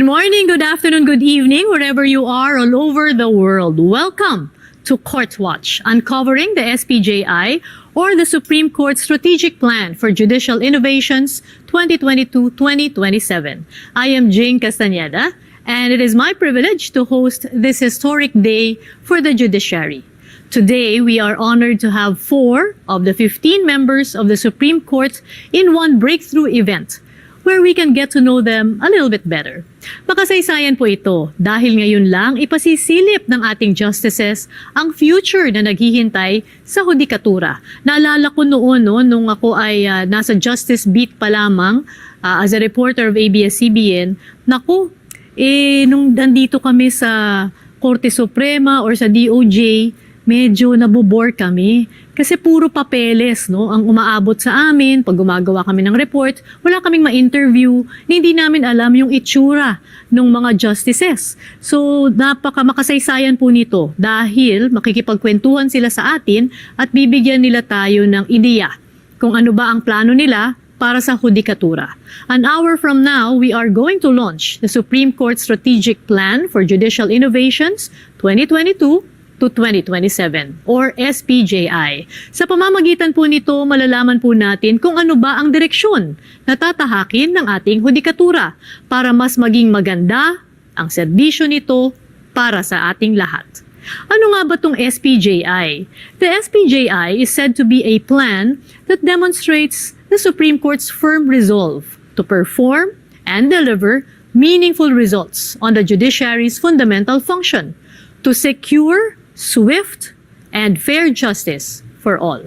morning, good afternoon, good evening, wherever you are all over the world. Welcome to Court Watch, uncovering the SPJI or the Supreme Court Strategic Plan for Judicial Innovations 2022-2027. I am Jane Castañeda, and it is my privilege to host this historic day for the Judiciary. Today, we are honored to have 4 of the 15 members of the Supreme Court in one breakthrough event where we can get to know them a little bit better. Makasaysayan po ito dahil ngayon lang ipasisilip ng ating justices ang future na naghihintay sa hudikatura. Naalala ko noon nung ako ay nasa Justice Beat pa lamang as a reporter of ABS-CBN, nung nandito kami sa Korte Suprema or sa DOJ, medyo nabobore kami kasi puro papeles ang umaabot sa amin pag gumagawa kami ng report. Wala kaming ma-interview, hindi namin alam yung itsura ng mga justices. So makasaysayan po nito dahil makikipagkwentuhan sila sa atin at bibigyan nila tayo ng ideya kung ano ba ang plano nila para sa hudikatura. An hour from now, we are going to launch the Supreme Court Strategic Plan for Judicial Innovations 2022 to 2027 or SPJI. Sa pamamagitan po nito, malalaman po natin kung ano ba ang direksyon na tatahakin ng ating hudikatura para mas maging maganda ang serbisyo nito para sa ating lahat. Ano nga ba itong SPJI? The SPJI is said to be a plan that demonstrates the Supreme Court's firm resolve to perform and deliver meaningful results on the judiciary's fundamental function to secure swift and fair justice for all.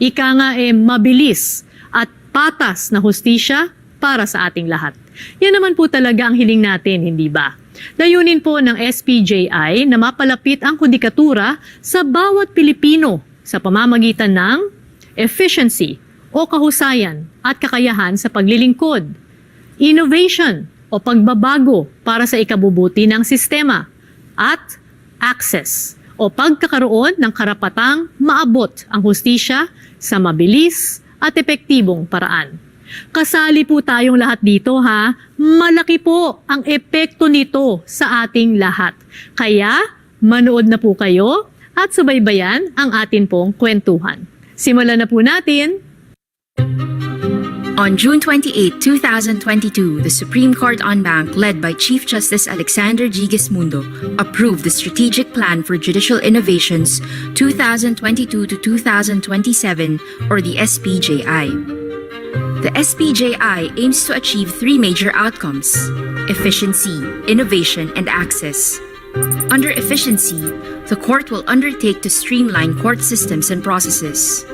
Ika nga mabilis at patas na hustisya para sa ating lahat. Yan naman po talaga ang hiling natin, hindi ba? Layunin po ng SPJI na mapalapit ang hudikatura sa bawat Pilipino sa pamamagitan ng efficiency o kahusayan at kakayahan sa paglilingkod, innovation o pagbabago para sa ikabubuti ng sistema, at access o pagkakaroon ng karapatang maabot ang hustisya sa mabilis at epektibong paraan. Kasali po tayong lahat dito ha. Malaki po ang epekto nito sa ating lahat. Kaya manood na po kayo at subaybayan ang atin pong kwentuhan. Simulan na po natin. On June 28, 2022, the Supreme Court en banc, led by Chief Justice Alexander G. Gismundo, approved the Strategic Plan for Judicial Innovations 2022 to 2027, or the SPJI. The SPJI aims to achieve 3 major outcomes: efficiency, innovation, and access. Under efficiency, the court will undertake to streamline court systems and processes.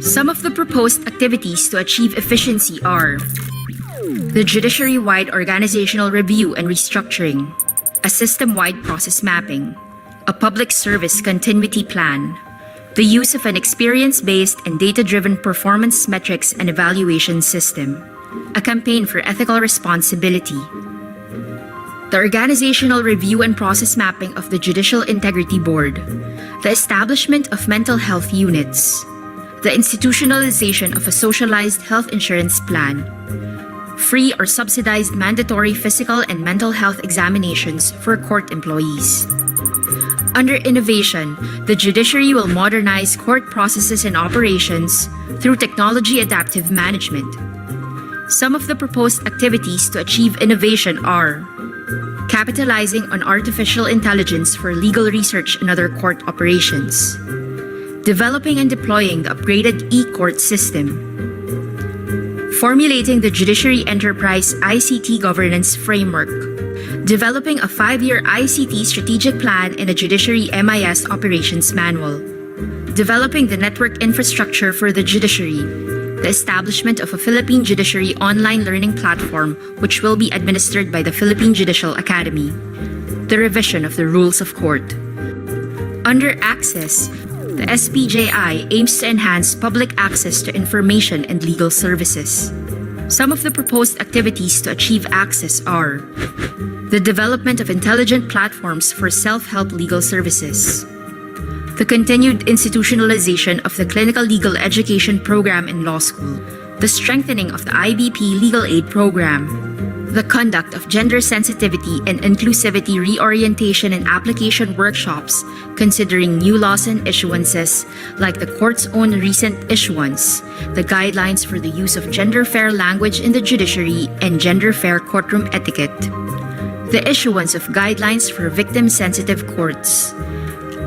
Some of the proposed activities to achieve efficiency are the judiciary-wide organizational review and restructuring, a system-wide process mapping, a public service continuity plan, the use of an experience-based and data-driven performance metrics and evaluation system, a campaign for ethical responsibility, the organizational review and process mapping of the Judicial Integrity Board, the establishment of mental health units, the institutionalization of a socialized health insurance plan, free or subsidized mandatory physical and mental health examinations for court employees. Under innovation, the judiciary will modernize court processes and operations through technology adaptive management. Some of the proposed activities to achieve innovation are capitalizing on artificial intelligence for legal research and other court operations, developing and deploying the upgraded e-court system, formulating the Judiciary Enterprise ICT Governance Framework, developing a 5-year ICT strategic plan and a Judiciary MIS Operations Manual, developing the network infrastructure for the Judiciary, the establishment of a Philippine Judiciary online learning platform which will be administered by the Philippine Judicial Academy, the revision of the rules of court. Under access, the SPJI aims to enhance public access to information and legal services. Some of the proposed activities to achieve access are the development of intelligent platforms for self-help legal services, the continued institutionalization of the clinical legal education program in law school, the strengthening of the IBP legal aid program, The conduct of gender sensitivity and inclusivity reorientation and application workshops considering new laws and issuances like the court's own recent issuance, the guidelines for the use of gender-fair language in the judiciary and gender-fair courtroom etiquette, the issuance of guidelines for victim-sensitive courts,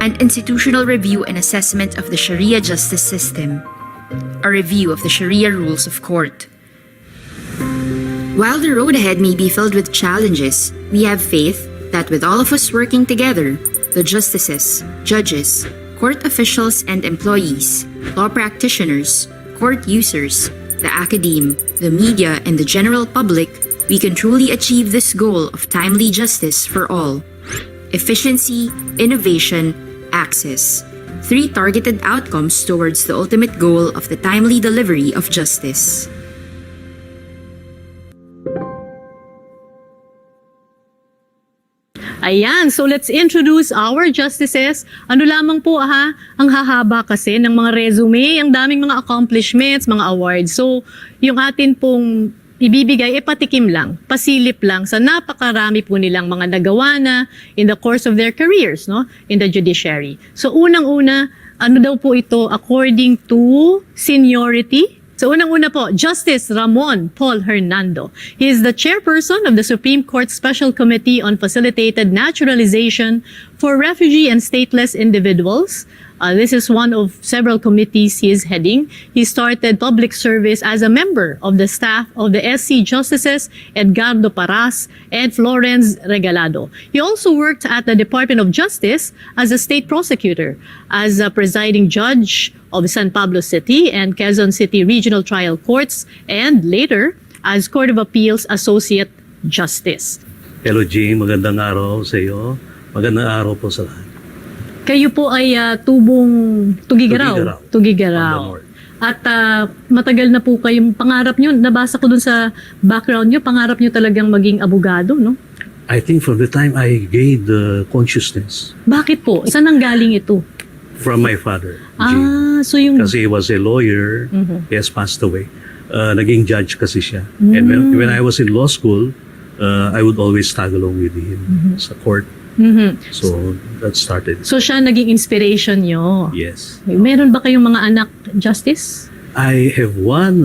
an institutional review and assessment of the Sharia justice system, a review of the Sharia rules of court. While the road ahead may be filled with challenges, we have faith that with all of us working together, the justices, judges, court officials and employees, law practitioners, court users, the academe, the media, and the general public, we can truly achieve this goal of timely justice for all. Efficiency, innovation, access. 3 targeted outcomes towards the ultimate goal of the timely delivery of justice. Ayan, so let's introduce our justices. Ano lamang po ang hahaba kasi ng mga resume, ang daming mga accomplishments, mga awards. So, yung atin pong ibibigay, patikim lang, pasilip lang sa napakarami po nilang mga nagawa na in the course of their careers, no, in the judiciary. So, unang-una, ano daw po ito according to seniority? So unang-una po, Justice Ramon Paul Hernando. He is the chairperson of the Supreme Court Special Committee on Facilitated Naturalization for Refugee and Stateless Individuals. This is one of several committees he is heading. He started public service as a member of the staff of the SC Justices Edgardo Paras and Florence Regalado. He also worked at the Department of Justice as a state prosecutor, as a presiding judge of San Pablo City and Quezon City Regional Trial Courts, and later as Court of Appeals Associate Justice. Hello, Jing. Magandang araw sa iyo. Magandang araw po sa lahat. Kayo po ay tubong Tugigaraw. Tugigaraw. At matagal na po kayong pangarap nyo, nabasa ko dun sa background nyo, pangarap nyo talagang maging abogado, no? I think from the time I gained consciousness. Bakit po? Saan ang galing ito? From my father, Jing. So yung... Kasi he was a lawyer. He has passed away. Naging judge kasi siya. And when I was in law school, I would always tag along with him sa court. So that started. So siya naging inspiration nyo? Yes. Meron ba kayong mga anak, Justice? I have one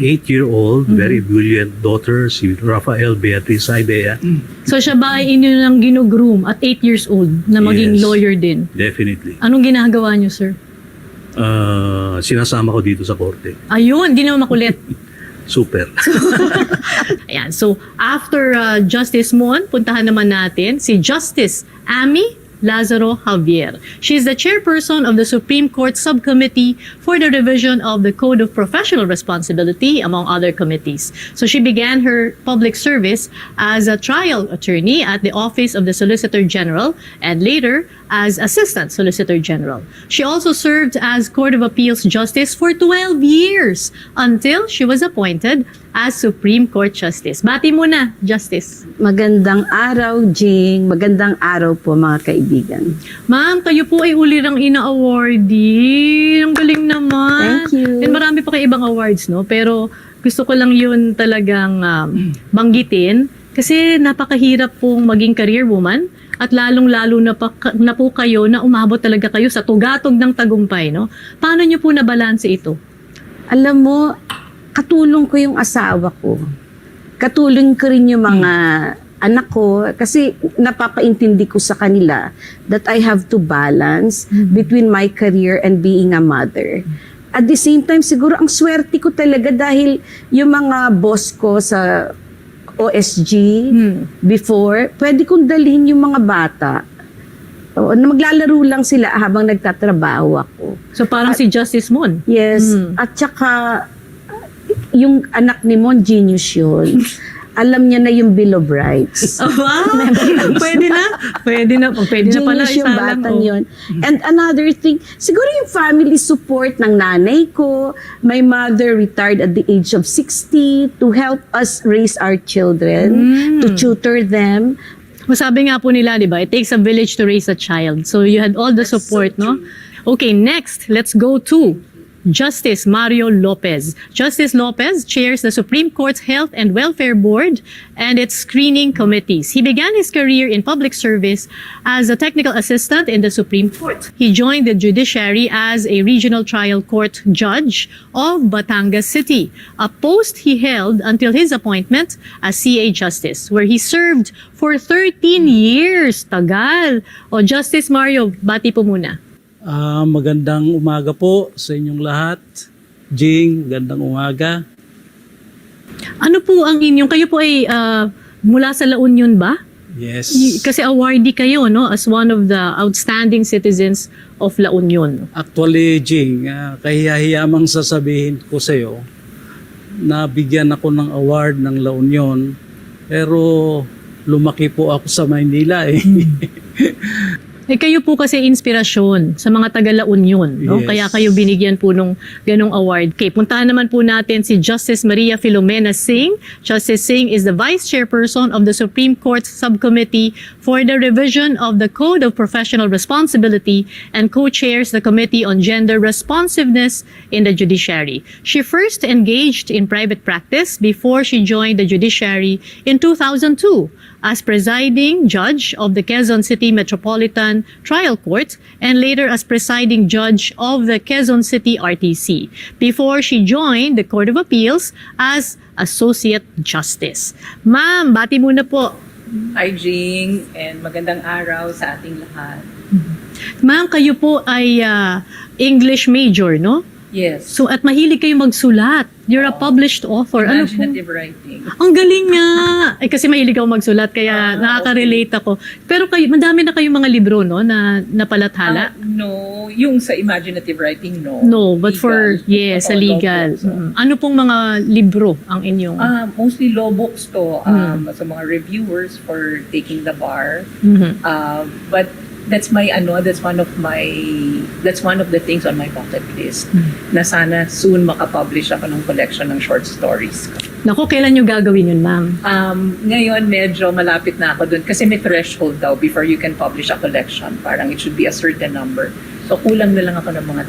8-year-old, very brilliant daughter, si Rafael Beatriz Aidea. So siya ba ay inyo nang ginugroom at 8 years old na maging Yes. lawyer din? Definitely. Anong ginagawa nyo, sir? Sinasama ko dito sa korte. Ayun, di naman makulit. Super. Ayan, so after Justice Mon, puntahan naman natin si Justice Amy Lazaro Javier. She is the chairperson of the Supreme Court Subcommittee for the Revision of the Code of Professional Responsibility, among other committees. So she began her public service as a trial attorney at the Office of the Solicitor General and later as Assistant Solicitor General. She also served as Court of Appeals Justice for 12 years until she was appointed as Supreme Court Justice. Bati muna, Justice. Magandang araw, Jing. Magandang araw po, mga kaibigan. Ma'am, kayo po ay ulirang ina-awardee. Ang galing naman. Thank you. And marami pa kayo ibang awards, no? Pero gusto ko lang yun talagang banggitin kasi napakahirap pong maging career woman at lalong-lalo na po kayo na umabot talaga kayo sa tugatog ng tagumpay, no? Paano niyo po nabalanse ito? Alam mo, katulong ko yung asawa ko. Katulong ko rin yung mga anak ko kasi napapaintindi ko sa kanila that I have to balance between my career and being a mother. At the same time, siguro ang swerte ko talaga dahil yung mga boss ko sa OSG before, pwede kong dalhin yung mga bata. Na maglalaro lang sila habang nagtatrabaho ako. So parang si Justice Mon. Yes. At saka, yung anak ni Mon, genius yun. Alam niya na yung Bill of Rights. Oh, wow! Pwede na. Pwede na pala. Genius yung Isa lang, batang yun. And another thing, siguro yung family support ng nanay ko. My mother retired at the age of 60 to help us raise our children, to tutor them. Masabi nga po nila, di ba? It takes a village to raise a child. So you had all the support, no? Okay, next, let's go to Justice Mario Lopez. Justice Lopez chairs the Supreme Court's Health and Welfare Board and its screening committees. He began his career in public service as a technical assistant in the Supreme Court. He joined the Judiciary as a regional trial court judge of Batangas City, a post he held until his appointment as CA Justice, where he served for 13 years. Tagal. O, Justice Mario, bati po muna. Magandang umaga po sa inyong lahat. Jing, magandang umaga. Ano po ang inyong, kayo po ay mula sa La Union ba? Yes. Kasi awardee kayo, no? As one of the outstanding citizens of La Union. Actually, Jing, kahiya-hiyamang sasabihin ko sa iyo, nabigyan ako ng award ng La Union, pero lumaki po ako sa Maynila eh. Eh kayo po kasi inspirasyon sa mga taga La Union, no? Yes. Kaya kayo binigyan po nung ganong award. Okay, puntahan naman po natin si Justice Maria Filomena Singh. Justice Singh is the Vice Chairperson of the Supreme Court Subcommittee for the Revision of the Code of Professional Responsibility and co-chairs the Committee on Gender Responsiveness in the Judiciary. She first engaged in private practice before she joined the Judiciary in 2002 as presiding judge of the Quezon City Metropolitan Trial Court and later as presiding judge of the Quezon City RTC before she joined the Court of Appeals as Associate Justice. Ma'am, bati muna po. Hi Jing, and magandang araw sa ating lahat. Ma'am, kayo po ay English major, no? Yes, So at mahilig kayo magsulat. You're a published author. Ano po? imaginative writing. Ang galing nga. Ay, kasi mahilig ako magsulat, kaya nakaka-relate ako. Pero kayo, madami na kayong mga libro, no, na napalathala? No, yung sa imaginative writing, no. No, but for, Legal. yes, sa Oo, legal. law books, Ano pong mga libro ang inyong? Mostly law books to, sa mga reviewers for taking the bar. Mhm. But that's my that's one of the things on my bucket list. Na sana soon makapublish ako ng collection ng short stories ko. Naku, kailan nyo gagawin yun, ma'am? Ngayon medyo malapit na ako dun kasi may threshold daw before you can publish a collection. Parang it should be a certain number. So kulang na lang ako ng mga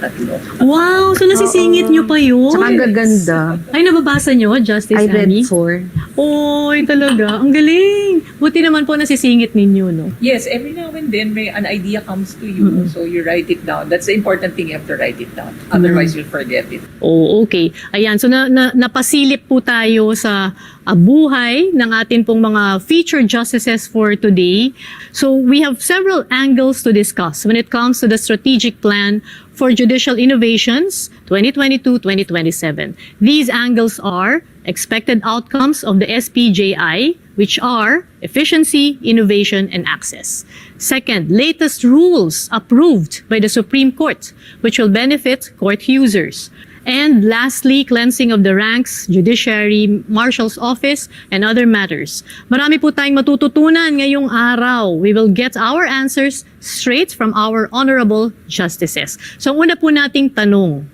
3. Wow! So nasisingit nyo pa yun? Tsaka ang gaganda. Ay, nababasa nyo, Justice I read Annie? 4. Oy, talaga. Ang galing. Buti naman po nasisingit ninyo, no? Yes, every now and then may an idea comes to you, so you write it down. That's the important thing, you have to write it down. Otherwise, you'll forget it. Oh, okay. Ayan, so napasilip po tayo sa buhay ng atin pong mga featured justices for today. So we have several angles to discuss when it comes to the strategic plan for judicial innovations 2022-2027. These angles are expected outcomes of the spji, which are efficiency, innovation, and access. Second, latest rules approved by the Supreme Court, which will benefit court users. And lastly, cleansing of the ranks, judiciary, marshal's office, and other matters. Marami po tayong matututunan ngayong araw. We will get our answers straight from our honorable justices. So, una po nating tanong,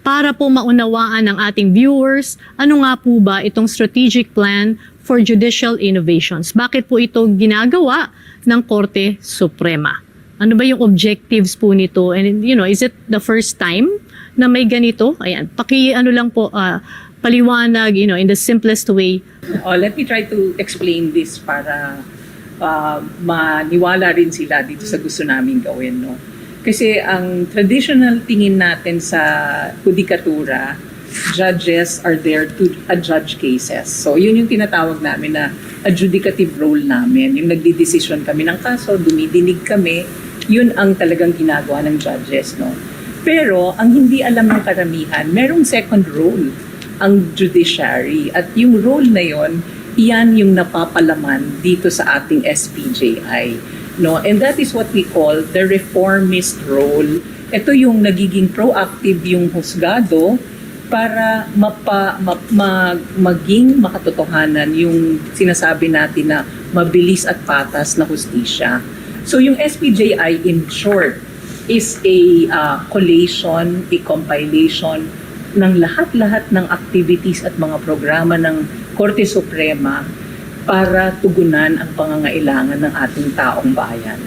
para po maunawaan ng ating viewers, ano nga po ba itong strategic plan for judicial innovations? Bakit po ito ginagawa ng Korte Suprema? Ano ba yung objectives po nito? And is it the first time na may ganito? Ayan, lang po, paliwanag, in the simplest way. Let me try to explain this para maniwala rin sila dito sa gusto namin gawin, no? Kasi ang traditional tingin natin sa judikatura, judges are there to adjudge cases. So yun yung tinatawag namin na adjudicative role namin. Yung nagdidesisyon kami ng kaso, dumidinig kami, yun ang talagang ginagawa ng judges, no? Pero ang hindi alam ng karamihan, merong second role ang judiciary. At yung role na yon, iyan yung napapalaman dito sa ating SPJI. No? And that is what we call the reformist role. Ito yung nagiging proactive yung husgado para maging makatotohanan yung sinasabi natin na mabilis at patas na hustisya. So yung SPJI in short is a collation, a compilation ng lahat-lahat ng activities at mga programa ng Korte Suprema para tugunan ang pangangailangan ng ating taong bayan.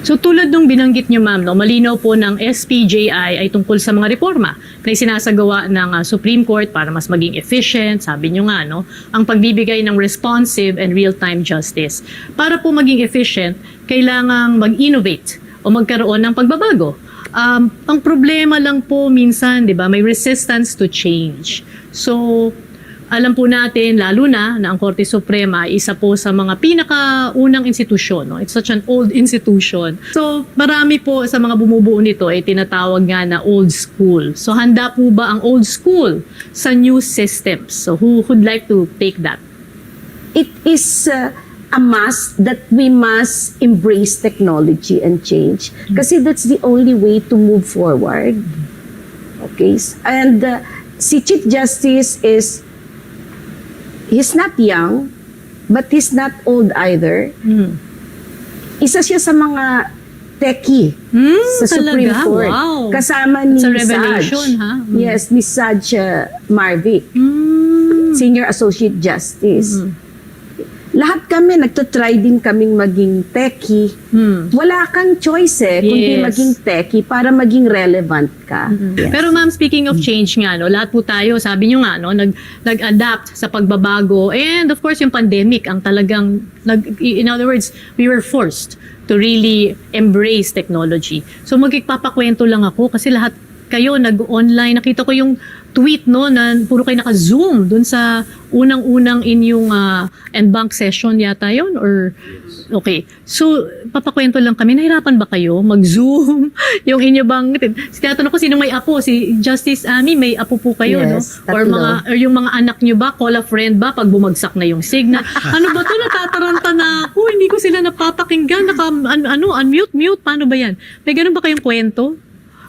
So tulad nung binanggit niyo ma'am, no, malinaw po ng spji ay tungkol sa mga reforma na isinasagawa ng Supreme Court para mas maging efficient, sabi niyo nga, no, ang pagbibigay ng responsive and real-time justice. Para po maging efficient, kailangang mag-innovate o magkaroon ng pagbabago. Ang problema lang po minsan, 'di ba, may resistance to change. So alam po natin, lalo na ang Korte Suprema ay isa po sa mga pinakaunang institusyon. No? It's such an old institution. So, marami po sa mga bumubuo nito ay tinatawag nga na old school. So, handa po ba ang old school sa new systems? So, who would like to take that? It is a must that we must embrace technology and change kasi that's the only way to move forward. Okay? And si Chief Justice he's not young, but he's not old either. Isa siya sa mga techie sa Supreme talaga? Court. Wow. Kasama ni It's a revelation, Saj. ha? Yes, ni Saj Marvick, Senior Associate Justice. Lahat kami, nagtatry din kaming maging techie. Wala kang choice kundi Yes. maging techie para maging relevant ka. Yes. Pero ma'am, speaking of change nga, no, lahat po tayo, sabi nyo nga, no, nag-adapt sa pagbabago. And of course, yung pandemic, ang talagang, in other words, we were forced to really embrace technology. So magpapakwento lang ako kasi lahat kayo nag-online. Nakita ko yung tweet, no, na puro kayo naka-zoom dun sa unang-unang inyong en-bank session yata yun, or okay. So papakwento lang kami, nahirapan ba kayo mag-zoom? Yung inyo bang, tinatanong ko sino may apo, si Justice Amy, may apo po kayo, Yes, no? Or tatlo. yung mga anak nyo ba, call a friend ba pag bumagsak na yung signal? Ano ba to, natataranta na ako, hindi ko sila napapakinggan, unmute, paano ba yan? May ganun ba kayong kwento?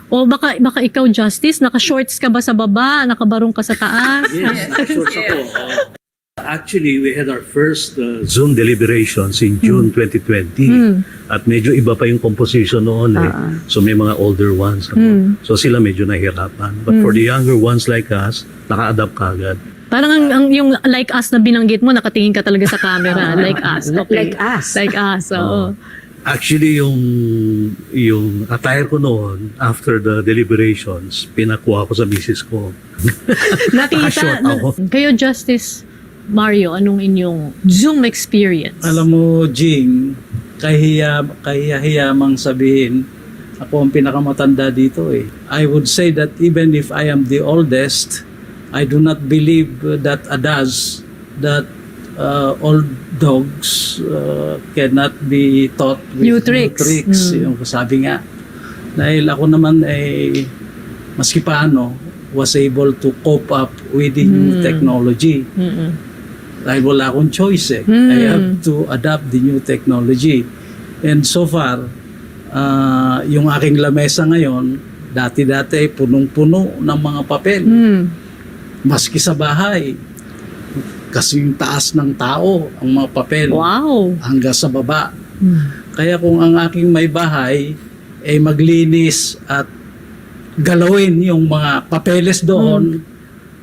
O baka ikaw, Justice, naka-shorts ka ba sa baba, nakabarong ka sa taas? Yes, shorts ako. Actually, we had our first Zoom deliberations in June 2020. At medyo iba pa yung composition noon. So may mga older ones. So sila medyo nahirapan. But for the younger ones like us, naka-adapt kagad. Parang ang yung like us na binanggit mo, nakatingin ka talaga sa camera. Like us. Okay. Like us. Like us, oo. Actually, yung attire ko noon, after the deliberations, pinakuha ko sa misis ko. Nakita, Naka-short ako. kayo, Justice Mario, anong inyong Zoom experience? Alam mo, Jing, kahiyamang sabihin, ako ang pinakamatanda dito eh. I would say that even if I am the oldest, I do not believe that adage that old dogs cannot be taught with New tricks. Yung sabi nga. Dahil ako naman ay maski paano was able to cope up with the new technology. Dahil wala akong choice I have to adapt the new technology. And so far, yung aking lamesa ngayon, dati-dati ay punong-puno ng mga papel. Maski sa bahay, kasi yung taas ng tao, ang mga papel, Wow. hanggang sa baba. Kaya kung ang aking may bahay ay maglinis at galawin yung mga papeles doon,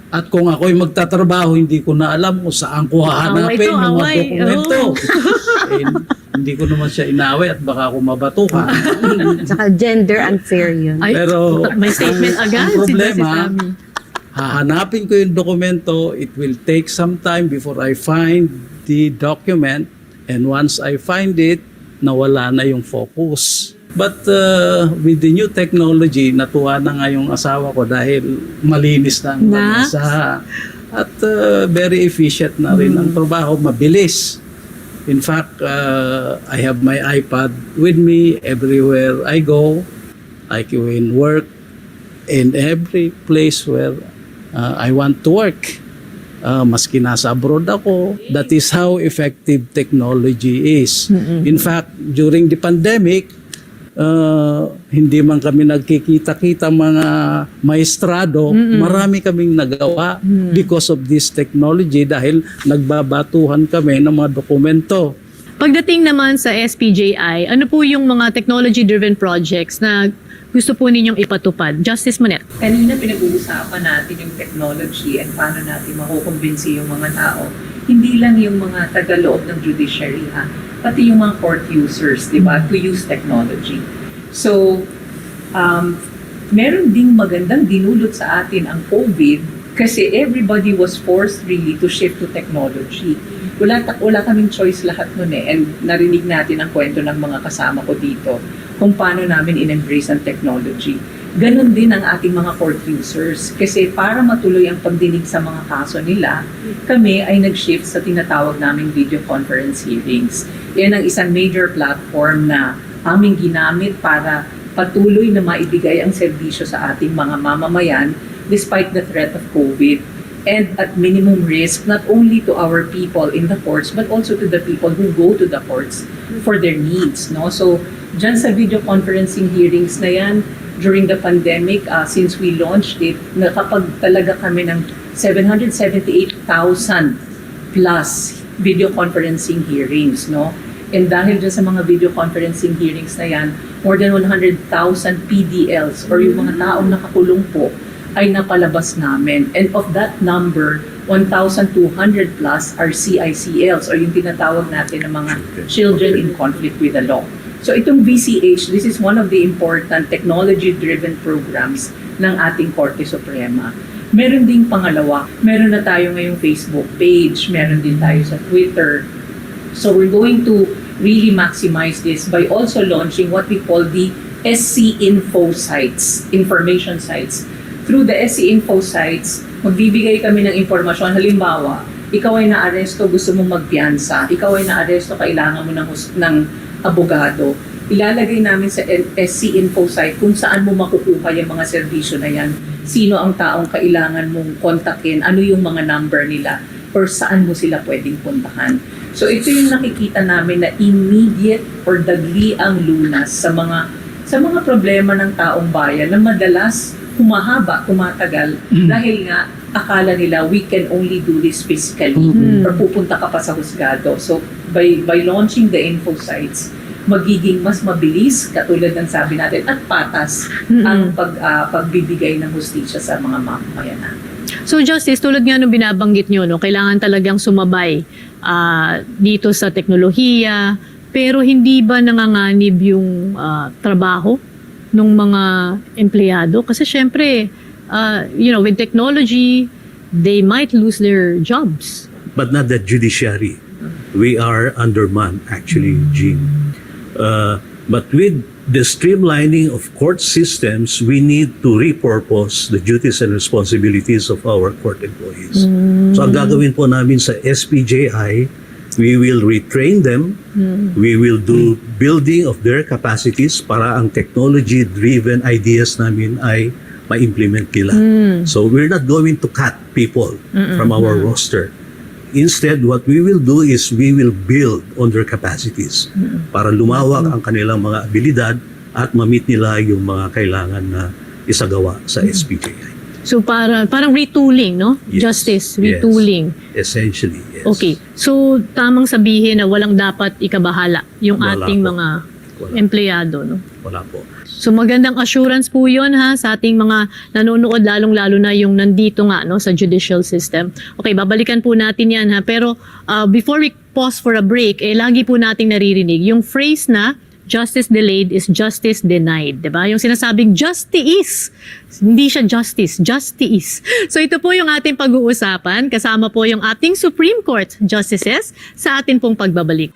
at kung ako'y magtatrabaho, hindi ko na alam kung saan ko hahanapin yung mga dokumento. Eh, hindi ko naman siya inaway at baka ako mabatukan. Saka gender unfair yun. Ay, Pero may statement ang agad si Justice problema, Amy. hahanapin ko yung dokumento, it will take some time before I find the document, and once I find it, nawala na yung focus. But with the new technology, natuwa na nga yung asawa ko dahil malinis na ang lamesa. At very efficient na rin ang trabaho, mabilis. In fact, I have my iPad with me everywhere I go, like in work, in every place where I want to work. Maski nasa abroad ako, that is how effective technology is. In fact, during the pandemic, hindi man kami nagkikita-kita mga maestrado, marami kaming nagawa because of this technology dahil nagbabatuhan kami ng mga dokumento. Pagdating naman sa SPJI, ano po yung mga technology-driven projects na gusto po ninyong ipatupad? Justice Monet. Kanina pinag-uusapan natin yung technology and paano natin makukumbinsi yung mga tao. Hindi lang yung mga tagaloob ng judiciary, ha? pati yung mga court users, di ba, to use technology. So, meron ding magandang dinulot sa atin ang COVID kasi everybody was forced really to shift to technology. Wala kaming choice lahat nun eh. And narinig natin ang kwento ng mga kasama ko dito kung paano namin in-embrace ang technology. Ganon din ang ating mga court users. Kasi para matuloy ang pagdinig sa mga kaso nila, kami ay nag-shift sa tinatawag naming video conference hearings. Yan ang isang major platform na aming ginamit para patuloy na maibigay ang serbisyo sa ating mga mamamayan despite the threat of COVID and at minimum risk not only to our people in the courts but also to the people who go to the courts for their needs. No? So, dyan sa video conferencing hearings na yan, during the pandemic, since we launched it, nakapag talaga kami ng 778,000 plus video conferencing hearings, no? And dahil dyan sa mga video conferencing hearings na yan, more than 100,000 PDLs or yung mga taong nakakulong po ay napalabas namin. And of that number, 1,200 plus are CICLs or yung tinatawag natin ng mga children in conflict with the law. So itong VCH, this is one of the important technology-driven programs ng ating Korte Suprema. Meron ding pangalawa, meron na tayo ngayong Facebook page, meron din tayo sa Twitter. So we're going to really maximize this by also launching what we call the SC Info sites, information sites. Through the SC Info sites, magbibigay kami ng informasyon. Halimbawa, ikaw ay naaresto, gusto mong magpiyansa. Ikaw ay naaresto, kailangan mo ng abogado. Ilalagay namin sa SC Info site kung saan mo makukuha yung mga serbisyo na yan. Sino ang taong kailangan mong kontakin, ano yung mga number nila, or saan mo sila pwedeng puntahan. So ito yung nakikita namin na immediate or dagli ang lunas sa mga problema ng taong bayan na madalas humahaba, tumatagal dahil nga akala nila we can only do this physically or pupunta ka pa sa husgado. So by launching the info sites, magiging mas mabilis, katulad ng sabi natin, at patas ang pagbibigay ng hustisya sa mga mamamayan natin. So Justice, tulad nga nung binabanggit nyo, no, kailangan talagang sumabay dito sa teknolohiya, pero hindi ba nanganganib yung trabaho ng mga empleyado? Kasi syempre, with technology, they might lose their jobs. But not the judiciary. We are undermanned, actually, Jean. But with the streamlining of court systems, we need to repurpose the duties and responsibilities of our court employees. So ang gagawin po namin sa SPJI, we will retrain them, we will do building of their capacities para ang technology-driven ideas namin ay ma-implement nila. So we're not going to cut people from our roster. Instead, what we will do is we will build on their capacities para lumawak ang kanilang mga abilidad at ma-meet nila yung mga kailangan na isagawa sa SPJI. So parang retooling, no? Yes. Justice, retooling. Yes. Essentially, yes. Okay. So tamang sabihin na walang dapat ikabahala yung Wala ating po. mga Wala. empleyado, no? Wala po. So magandang assurance po 'yon ha sa ating mga nanonood, lalong-lalo na yung nandito nga no sa judicial system. Okay, babalikan po natin 'yan ha. Pero before we pause for a break, lagi po nating naririnig yung phrase na justice delayed is justice denied, 'di ba? Yung sinasabing justice, hindi siya justice, justice. So ito po yung ating pag-uusapan, kasama po yung ating Supreme Court justices sa atin pong pagbabalik.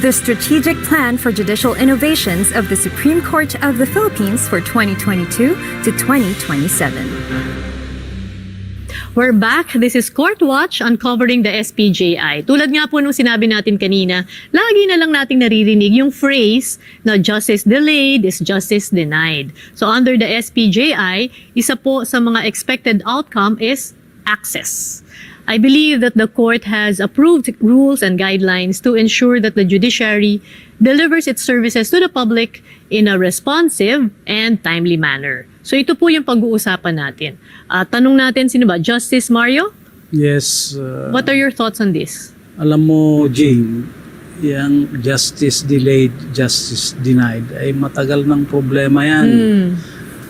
The Strategic Plan for Judicial Innovations of the Supreme Court of the Philippines for 2022 to 2027. We're back. This is Court Watch uncovering the SPJI. Tulad nga po nung sinabi natin kanina, lagi na lang nating naririnig yung phrase na justice delayed is justice denied. So under the SPJI, isa po sa mga expected outcome is access. I believe that the court has approved rules and guidelines to ensure that the judiciary delivers its services to the public in a responsive and timely manner. So ito po yung pag-uusapan natin. Tanong natin, sino ba? Justice Mario? Yes. What are your thoughts on this? Alam mo, Jane, yung justice delayed, justice denied, ay matagal ng problema yan.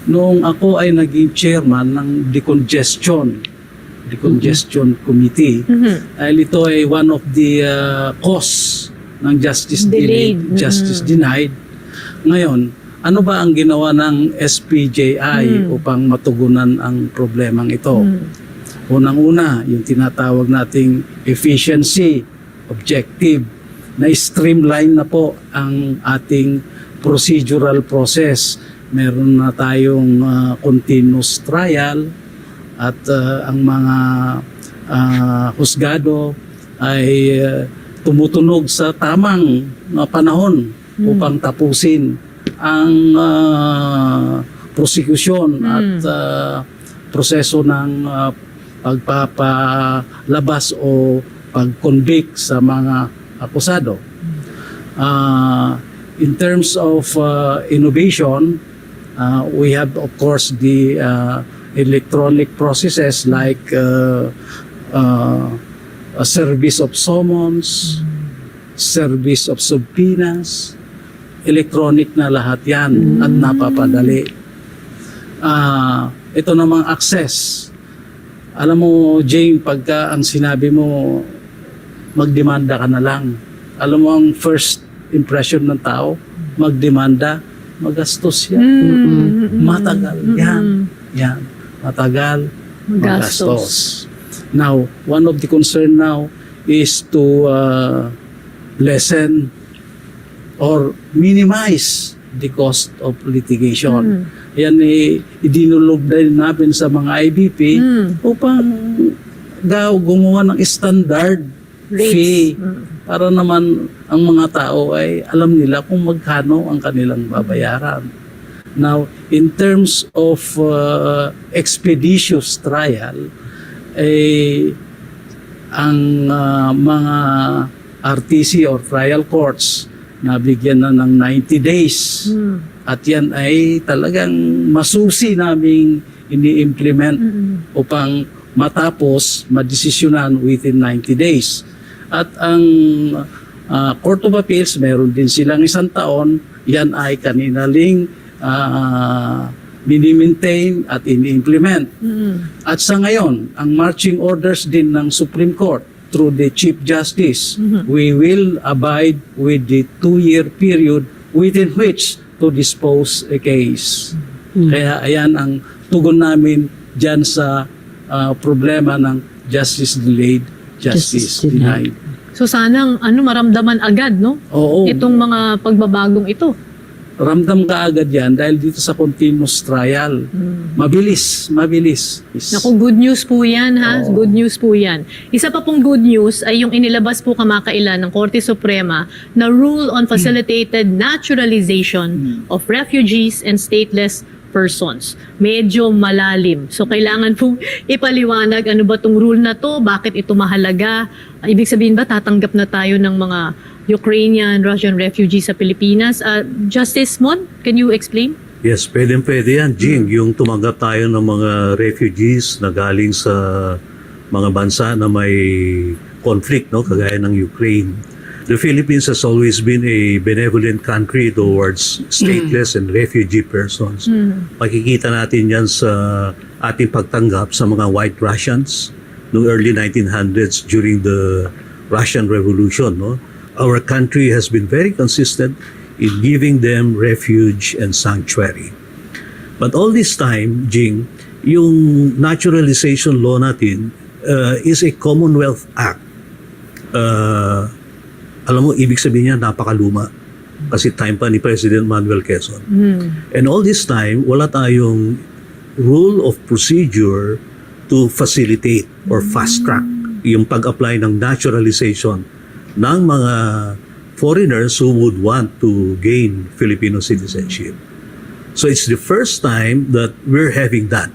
Noong ako ay naging chairman ng decongestion committee, dahil ito ay one of the cause ng justice delayed, justice denied. Ngayon, ano ba ang ginawa ng SPJI upang matugunan ang problemang ito? Unang-una, yung tinatawag nating efficiency, objective, na streamline na po ang ating procedural process. Meron na tayong continuous trial at ang mga husgado ay tumutunog sa tamang panahon upang tapusin ang prosecution at proseso ng pagpapalabas o pag-convict sa mga akusado. In terms of innovation, we have of course the electronic processes like a service of summons, service of subpoenas, electronic na lahat yan at napapadali. Ito namang access. Alam mo, Jane, pagka ang sinabi mo, magdemanda ka na lang. Alam mo ang first impression ng tao, magdemanda, magastos yan. Matagal yan. Yan. Matagal, magastos. Now, one of the concern now is to lessen or minimize the cost of litigation. Yan idinulog din namin sa mga IBP upang gumawa ng standard fee para naman ang mga tao ay alam nila kung magkano ang kanilang babayaran. Now, in terms of expeditious trial, ang mga RTC or trial courts nabigyan na ng 90 days. At yan ay talagang masusi naming ini-implement upang matapos, madesisyonan within 90 days. At ang Court of Appeals, meron din silang 1 taon, yan ay kaninaling mini-maintain at ini-implement. At sa ngayon, ang marching orders din ng Supreme Court through the Chief Justice, we will abide with the 2-year period within which to dispose a case. Kaya ayan ang tugon namin dyan sa problema ng justice delayed, justice denied. So sanang maramdaman agad, no? Oo. Itong mga pagbabagong ito. Ramdam ka agad yan dahil dito sa continuous trial. Mabilis. Naku, good news po yan, ha? Good news po yan. Isa pa pong good news ay yung inilabas po kamakailan ng Korte Suprema na rule on facilitated naturalization of refugees and stateless persons. Medyo malalim. So, kailangan pong ipaliwanag ano ba tong rule na to, bakit ito mahalaga. Ibig sabihin ba, tatanggap na tayo ng mga Ukrainian, Russian refugees sa Pilipinas? Justice Mon, can you explain? Yes, pwede yan, Jing. Yung tumanggap tayo ng mga refugees na galing sa mga bansa na may conflict, no, kagaya ng Ukraine. The Philippines has always been a benevolent country towards stateless and refugee persons. Makikita natin yan sa ating pagtanggap sa mga White Russians noong early 1900s during the Russian Revolution. No? Our country has been very consistent in giving them refuge and sanctuary. But all this time, Jing, yung naturalization law natin is a Commonwealth Act. Alam mo, ibig sabihin niya napakaluma kasi time pa ni President Manuel Quezon. And all this time, wala tayong rule of procedure to facilitate or fast track yung pag-apply ng naturalization ng mga foreigners who would want to gain Filipino citizenship. So it's the first time that we're having that.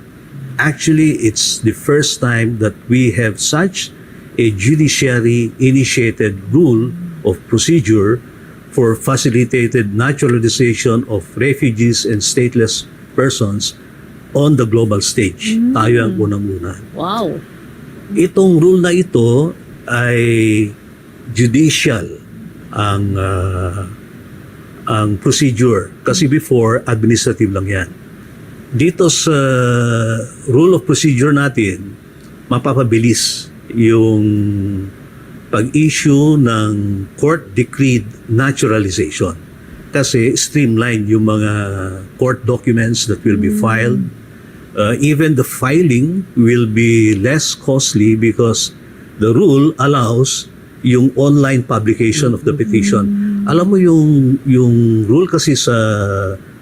Actually, it's the first time that we have such a judiciary-initiated rule of procedure for facilitated naturalization of refugees and stateless persons on the global stage. Tayo ang unang-una. Wow. Itong rule na ito ay judicial ang procedure. Kasi before, administrative lang yan. Dito sa rule of procedure natin, mapapabilis yung pag-issue ng court-decreed naturalization. Kasi streamline yung mga court documents that will be filed. Even the filing will be less costly because the rule allows yung online publication of the petition. Alam mo yung rule kasi sa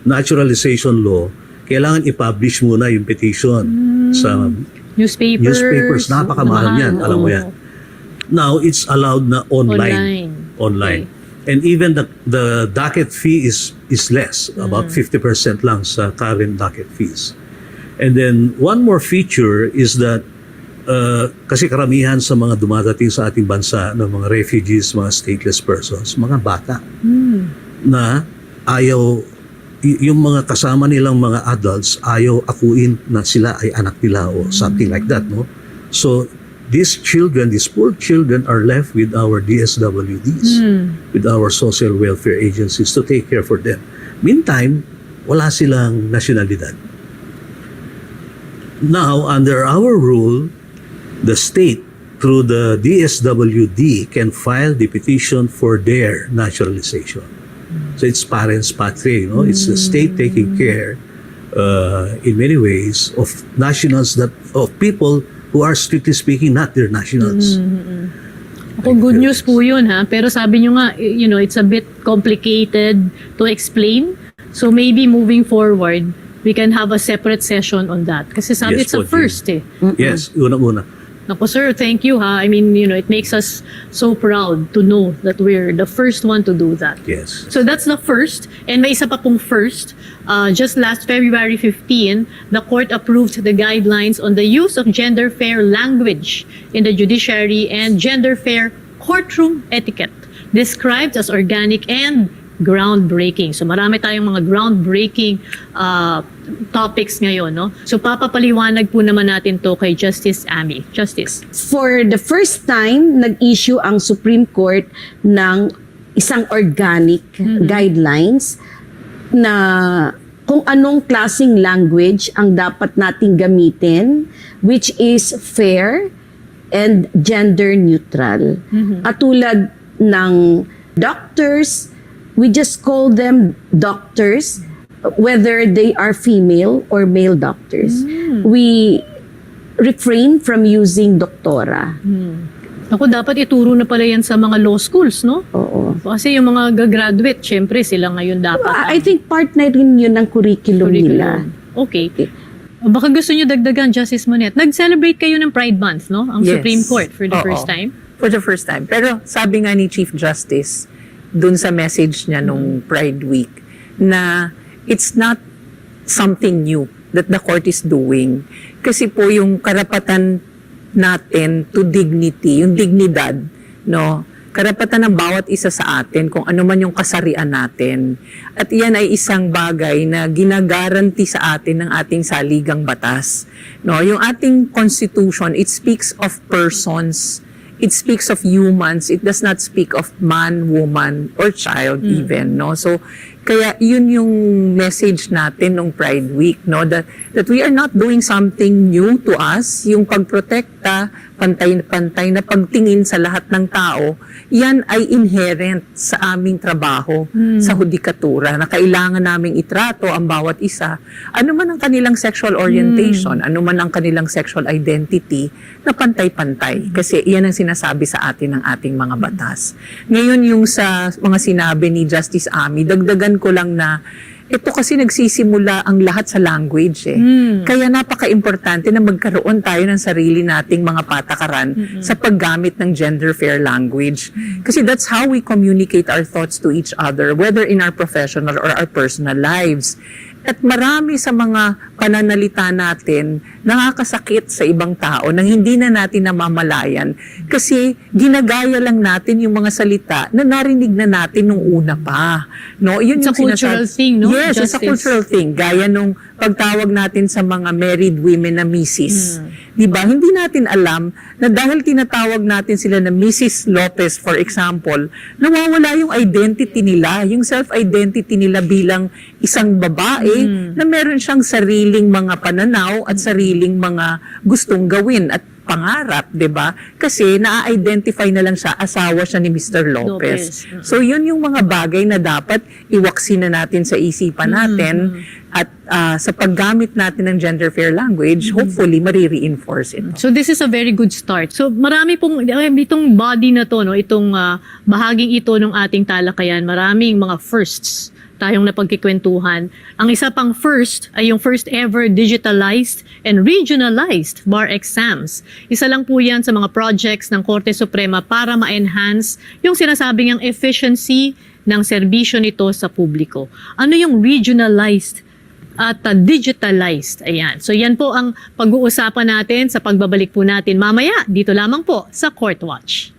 naturalization law, kailangan i-publish muna yung petition sa newspapers. Napakamahal yan, alam mo yan. Now, it's allowed na online. Okay. And even the docket fee is less, about 50% lang sa current docket fees. And then, one more feature is that kasi karamihan sa mga dumadating sa ating bansa ng mga refugees, mga stateless persons, mga bata na ayaw, yung mga kasama nilang mga adults, ayaw akuin na sila ay anak nila o something like that, no? So, these children, these poor children are left with our DSWDs, with our social welfare agencies to take care for them. Meantime, wala silang nasyonalidad. Now, under our rule, the state, through the DSWD, can file the petition for their naturalization. So it's parents patriae, no? It's the state taking care, in many ways, of nationals of people who are strictly speaking not their nationals. Ako, good news po yun, ha? Pero sabi nyo nga, it's a bit complicated to explain. So maybe moving forward, we can have a separate session on that. Kasi sabi, Yes it's a po, first, Jim. Yes, unang-una. Naku, sir, thank you, ha? I mean, it makes us so proud to know that we're the first one to do that. Yes. So that's the first. And may isa pa pong first. Just last February 15, the court approved the guidelines on the use of gender-fair language in the judiciary and gender-fair courtroom etiquette, described as organic and groundbreaking. So marami tayong mga groundbreaking topics ngayon, no? So papapaliwanag po naman natin to kay Justice Amy. Justice. For the first time, nag-issue ang Supreme Court ng isang organic guidelines na kung anong klaseng language ang dapat nating gamitin, which is fair and gender neutral. Katulad ng doctors, we just call them doctors, whether they are female or male doctors. We refrain from using doktora. Ako, dapat ituro na pala yan sa mga law schools, no? Oo. Kasi yung mga gagraduate, syempre sila ngayon dapat. I think part na rin yun ng curriculum nila. Okay. Baka gusto nyo dagdagan, Justice Monet. Nag-celebrate kayo ng Pride Month, no? Ang Yes. Supreme Court for the Oo. first time. For the first time. Pero sabi nga ni Chief Justice, dun sa message niya nung Pride Week, na it's not something new that the court is doing. Kasi po yung karapatan natin to dignity, yung dignidad, no? Karapatan ng bawat isa sa atin kung ano man yung kasarian natin. At iyan ay isang bagay na ginagaranti sa atin ng ating saligang batas. No, yung ating constitution, it speaks of persons. It speaks of humans. It does not speak of man, woman, or child even, no? So, kaya yun yung message natin nung Pride Week, no? That we are not doing something new to us. Yung pagprotekta, pantay-pantay na pagtingin sa lahat ng tao, yan ay inherent sa aming trabaho sa hudikatura, na kailangan naming itrato ang bawat isa. Ano man ang kanilang sexual orientation, ano man ang kanilang sexual identity, na pantay-pantay. Kasi yan ang sinasabi sa atin ng ating mga batas. Ngayon yung sa mga sinabi ni Justice Amy, dagdagan ko lang na ito kasi nagsisimula ang lahat sa language eh. Kaya napaka-importante na magkaroon tayo ng sarili nating mga patakaran sa paggamit ng gender fair language. Kasi that's how we communicate our thoughts to each other, whether in our professional or our personal lives. At marami sa mga pananalita natin nakakasakit sa ibang tao nang hindi na natin namamalayan kasi ginagaya lang natin yung mga salita na narinig na natin nung una pa. No, yun It's a cultural thing, no? Yes, it's a Justice. cultural thing. Gaya nung pagtawag natin sa mga married women na Mrs. Diba? Hindi natin alam na dahil tinatawag natin sila na Mrs. Lopez, for example, nawawala yung identity nila, yung self-identity nila bilang isang babae na meron siyang sariling mga pananaw at sariling mga gustong gawin at pangarap, 'di ba? Kasi na-identify na lang siya, asawa siya ni Mr. Lopez. So 'yun yung mga bagay na dapat iwaksi na natin sa isipan natin at sa paggamit natin ng gender fair language, hopefully mari-reinforce ito. So this is a very good start. So marami pong itong body na to, no, itong bahaging ito ng ating talakayan, maraming mga firsts tayong napagkikwentuhan. Ang isa pang first ay yung first ever digitalized and regionalized bar exams. Isa lang po yan sa mga projects ng Korte Suprema para ma-enhance yung sinasabing ang efficiency ng serbisyo nito sa publiko. Ano yung regionalized at digitalized? Ayan. So yan po ang pag-uusapan natin sa pagbabalik po natin mamaya dito lamang po sa Court Watch.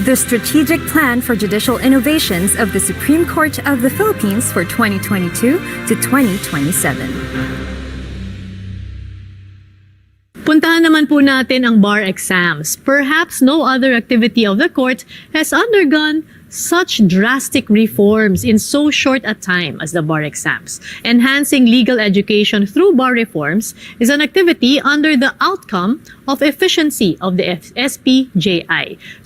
The Strategic Plan for Judicial Innovations of the Supreme Court of the Philippines for 2022 to 2027. Puntahan naman po natin ang bar exams. Perhaps no other activity of the court has undergone such drastic reforms in so short a time as the bar exams. Enhancing legal education through bar reforms is an activity under the outcome of efficiency of the spji.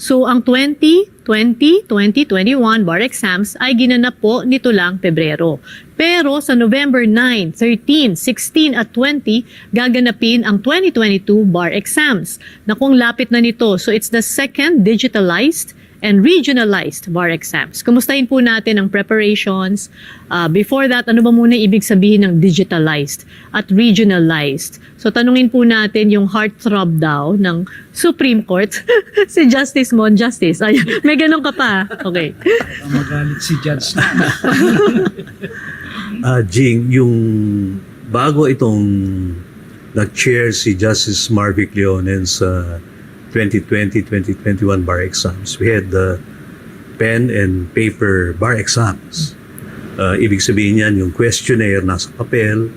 So ang 2020-2021 bar exams ay ginanap po nito lang Pebrero. Pero sa November 9, 13, 16 at 20, gaganapin ang 2022 bar exams na kung lapit na nito. So it's the second digitalized and regionalized bar exams. Kumustahin po natin ang preparations. Before that, ano ba muna ibig sabihin ng digitalized at regionalized? So tanungin po natin yung heartthrob daw ng Supreme Court, si Justice Mon. Justice, ay, may ganun ka pa. Okay. Magalit si Judge na. Jing, yung bago itong nag-chair si Justice Marvic Leonen sa 2020-2021 bar exams, we had the pen and paper bar exams. Ibig sabihin yan, yung questionnaire nasa papel,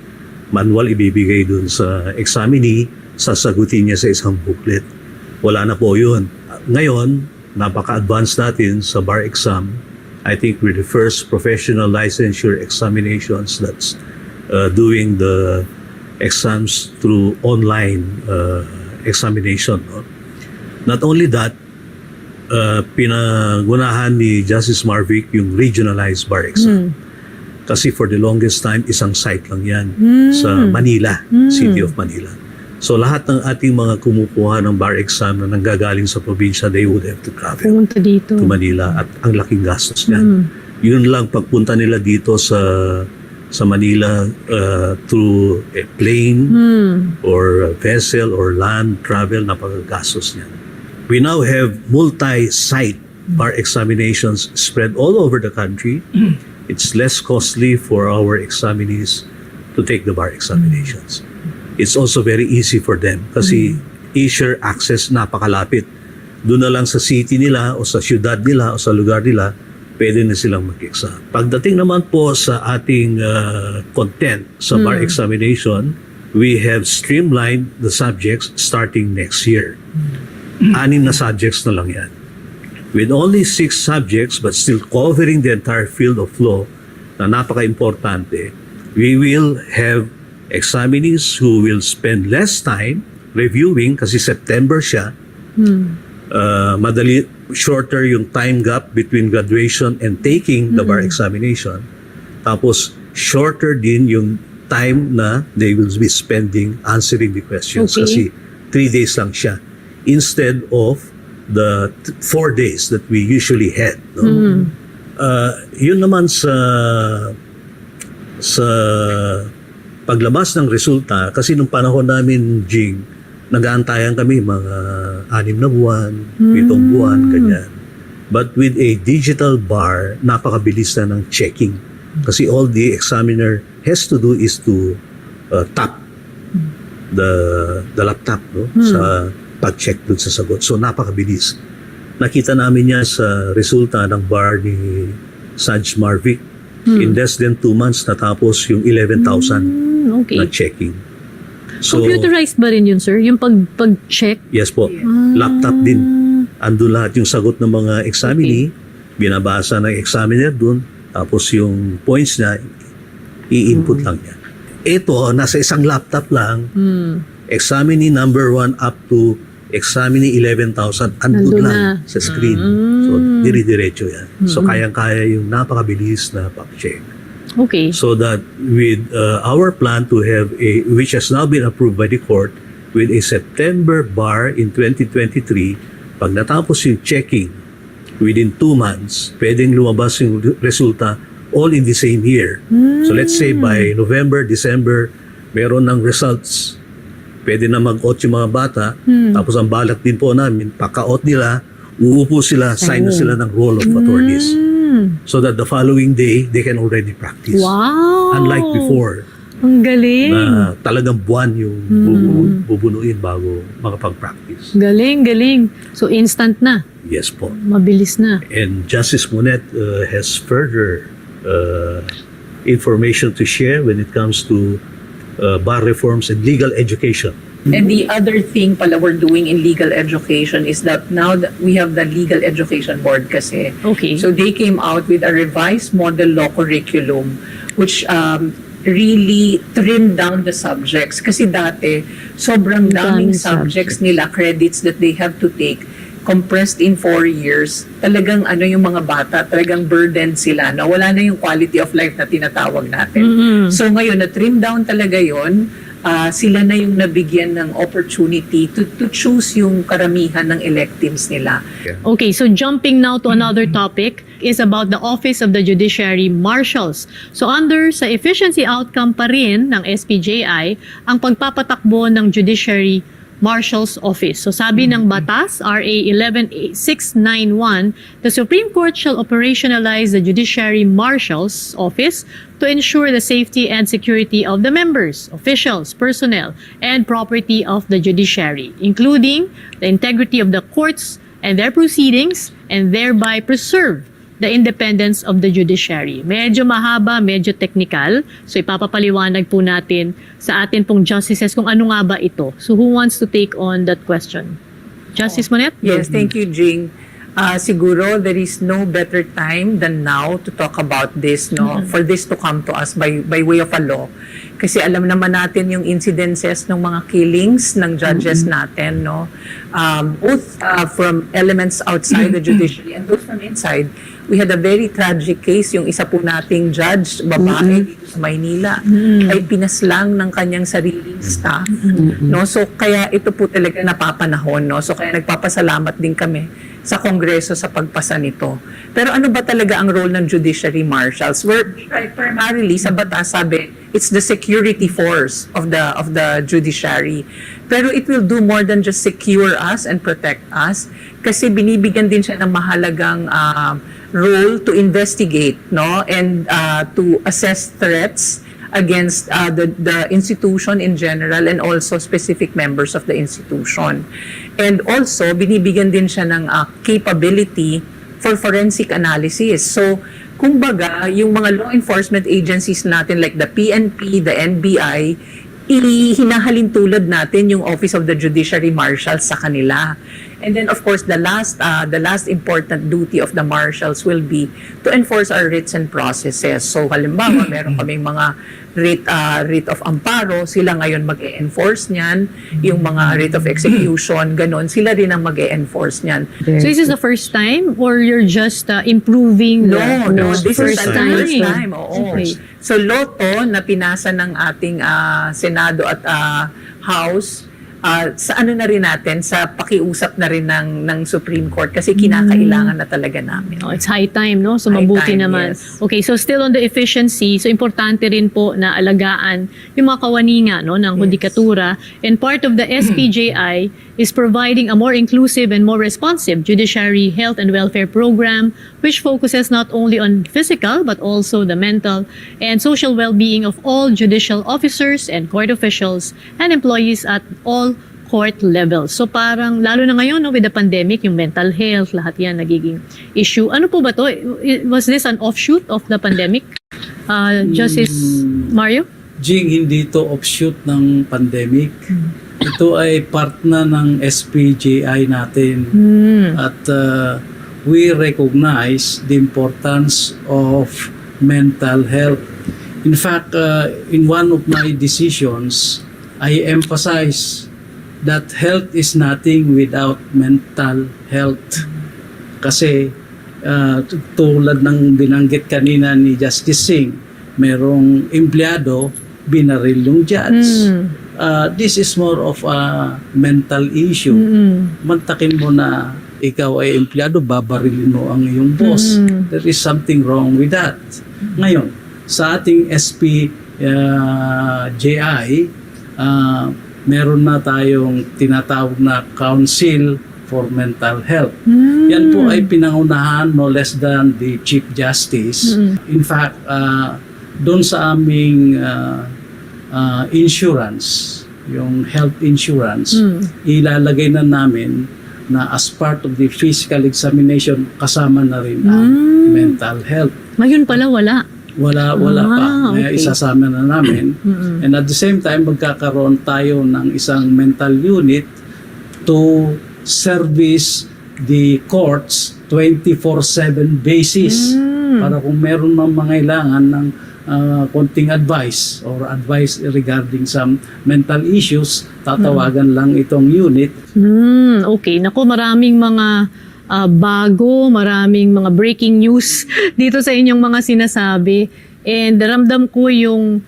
manual ibibigay dun sa examinee, sasagutin niya sa isang booklet. Wala na po yun. Ngayon, napaka-advanced natin sa bar exam. I think we're the first professional licensure examinations that's doing the exams through online examination. No? Not only that, pinagunahan ni Justice Marvic yung regionalized bar exam. Kasi for the longest time, isang site lang yan sa Manila, City of Manila. So lahat ng ating mga kumukuha ng bar exam na nanggagaling sa probinsya, they would have to travel Pumunta dito. to Manila at ang laking gastos niyan. Yun lang pagpunta nila dito sa Manila through a plane or a vessel or land travel, napakagastos niyan. We now have multi-site bar examinations spread all over the country. It's less costly for our examinees to take the bar examinations. It's also very easy for them kasi easier access, napakalapit. Doon na lang sa city nila o sa syudad nila o sa lugar nila, pwede na silang mag-exam. Pagdating naman po sa ating content sa bar examination, we have streamlined the subjects starting next year. 6 na subjects na lang yan. With only 6 subjects but still covering the entire field of law na napaka-importante, we will have examinees who will spend less time reviewing kasi September siya. Shorter yung time gap between graduation and taking the bar examination. Tapos, shorter din yung time na they will be spending answering the questions kasi 3 days lang siya instead of the 4 days that we usually had. No? Yun naman sa paglabas ng resulta, kasi nung panahon namin, Jing, nag-aantayan kami mga 6 na buwan, 7 buwan, ganyan. But with a digital bar, napakabilis na ng checking. Kasi all the examiner has to do is to tap the laptop sa pag-check dun sa sagot. So napakabilis. Nakita namin yan sa resulta ng bar ni Saj Marvic. In less than 2 months natapos yung 11,000 na checking. So, computerized ba rin yun, sir? Yung pag-check? yes po. Laptop din. Andun lahat yung sagot ng mga examinee. Binabasa ng examiner dun. Tapos yung points na i-input lang niya. Ito, nasa isang laptop lang. Examinee number 1 up to examinee 11,000. Andun lang sa screen. So, dire-diretso yan. So, kayang-kaya yung napakabilis na pag-check. Okay. So that with our plan to have which has now been approved by the court, with a September bar in 2023, pag natapos yung checking within 2 months, pwedeng lumabas yung resulta all in the same year. So let's say by November, December, meron ng results. Pwede na mag-out yung mga bata. Tapos ang balak din po namin, pagka-out nila, uupo sila, sign na sila ng roll of attorneys. So that the following day, they can already practice. Wow! Unlike before, Ang galing! na talagang buwan yung bubunuin bago makapag-practice. Galing. So, instant na. Yes po. Mabilis na. And Justice Monet has further information to share when it comes to bar reforms and legal education. And the other thing pala we're doing in legal education is that now that we have the Legal Education Board kasi. Okay. So they came out with a revised model law curriculum which really trimmed down the subjects. Kasi dati, sobrang daming subjects nila, credits that they have to take compressed in 4 years. Talagang yung mga bata, talagang burdened sila. Na wala na yung quality of life na tinatawag natin. So ngayon, na-trim down talaga yon. Sila na yung nabigyan ng opportunity to choose yung karamihan ng electives nila. Okay, so jumping now to another topic is about the Office of the Judiciary Marshals. So under sa efficiency outcome pa rin ng SPJI, ang pagpapatakbo ng Judiciary Marshals Office. So sabi ng batas, RA 11691, the Supreme Court shall operationalize the Judiciary Marshals Office to ensure the safety and security of the members, officials, personnel, and property of the judiciary, including the integrity of the courts and their proceedings, and thereby preserve the independence of the judiciary. Medyo mahaba, medyo technical. So ipapapaliwanag po natin sa atin pong justices kung ano nga ba ito. So who wants to take on that question? Justice Monet? Yes, thank you, Jing. Siguro there is no better time than now to talk about this, no? For this to come to us by way of a law. Kasi alam naman natin yung incidences ng mga killings ng judges natin, no? Both from elements outside the judiciary and those from inside. We had a very tragic case, yung isa po nating judge, babae dito sa Maynila, ay pinaslang ng kanyang sariling staff. No? So kaya ito po talaga napapanahon, no? So kaya nagpapasalamat din kami sa Kongreso sa pagpasa nito. Pero ano ba talaga ang role ng Judiciary Marshals? Primarily sa batas sabi, it's the security force of the judiciary. Pero it will do more than just secure us and protect us kasi binibigyan din siya ng mahalagang role to investigate, no, and to assess threats against the institution in general and also specific members of the institution. And also binibigyan din siya ng capability for forensic analysis. So kumbaga, yung mga law enforcement agencies natin like the PNP, the NBI, hinahalin tulad natin yung Office of the Judiciary Marshals sa kanila. And then, Of course, the last important duty of the marshals will be to enforce our writs and processes. So halimbawa, meron kaming mga writ of amparo, sila ngayon mag-e-enforce niyan. Yung mga writ of execution, ganon, sila rin ang mag-e-enforce niyan. So is this the first time or you're just improving No, the this is the first time. Oo. Okay. So loto na pinasa ng ating Senado at House, sa ano na rin natin, sa pakiusap na rin ng Supreme Court kasi kinakailangan na talaga namin. Oh, it's high time, no? So High mabuti time, naman. yes. Okay, so still on the efficiency, so importante rin po na alagaan yung mga kawaninga, no, ng hudikatura. And part of the SPJI is providing a more inclusive and more responsive judiciary health and welfare program which focuses not only on physical but also the mental and social well-being of all judicial officers and court officials and employees at all court levels. So parang, lalo na ngayon, no, with the pandemic, yung mental health, lahat yan nagiging issue. Ano po ba to? Was this an offshoot of the pandemic? Justice Mario? Jing, hindi ito offshoot ng pandemic. Ito ay part na ng SPJI natin. At we recognize the importance of mental health. In fact, in one of my decisions, I emphasize that health is nothing without mental health. Kasi tulad ng binanggit kanina ni Justice Singh, merong empleyado, binaril yung judge. This is more of a mental issue. Mantakin mo na ikaw ay empleyado, babarilin mo ang iyong boss. There is something wrong with that. Ngayon, sa ating SPJI, meron na tayong tinatawag na Council for Mental Health. Yan po ay pinangunahan no less than the Chief Justice. In fact, doon sa aming insurance, yung health insurance, ilalagay na namin na as part of the physical examination, kasama na rin ang mental health. Ngayon pala wala. Wala pa. Okay. Isasama na namin. And at the same time, magkakaroon tayo ng isang mental unit to service the courts 24/7 basis. Para kung meron ng mangailangan ng konting advice or advice regarding some mental issues, tatawagan lang itong unit. Okay, nako, maraming mga bago, maraming mga breaking news dito sa inyong mga sinasabi. And ramdam ko yung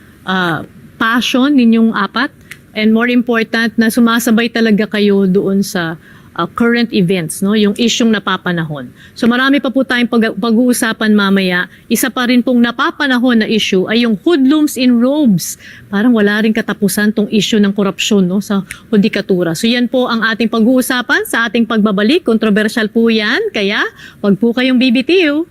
passion ninyong apat. And more important, na sumasabay talaga kayo doon sa current events, no, yung isyong napapanahon. So marami pa po tayong pag-uusapan mamaya. Isa pa rin pong napapanahon na issue ay yung hoodlums in robes. Parang wala rin katapusan tong issue ng korupsyon, no, sa hudikatura. So yan po ang ating pag-uusapan sa ating pagbabalik. Kontrobersyal po yan, kaya wag po kayong bibitiw.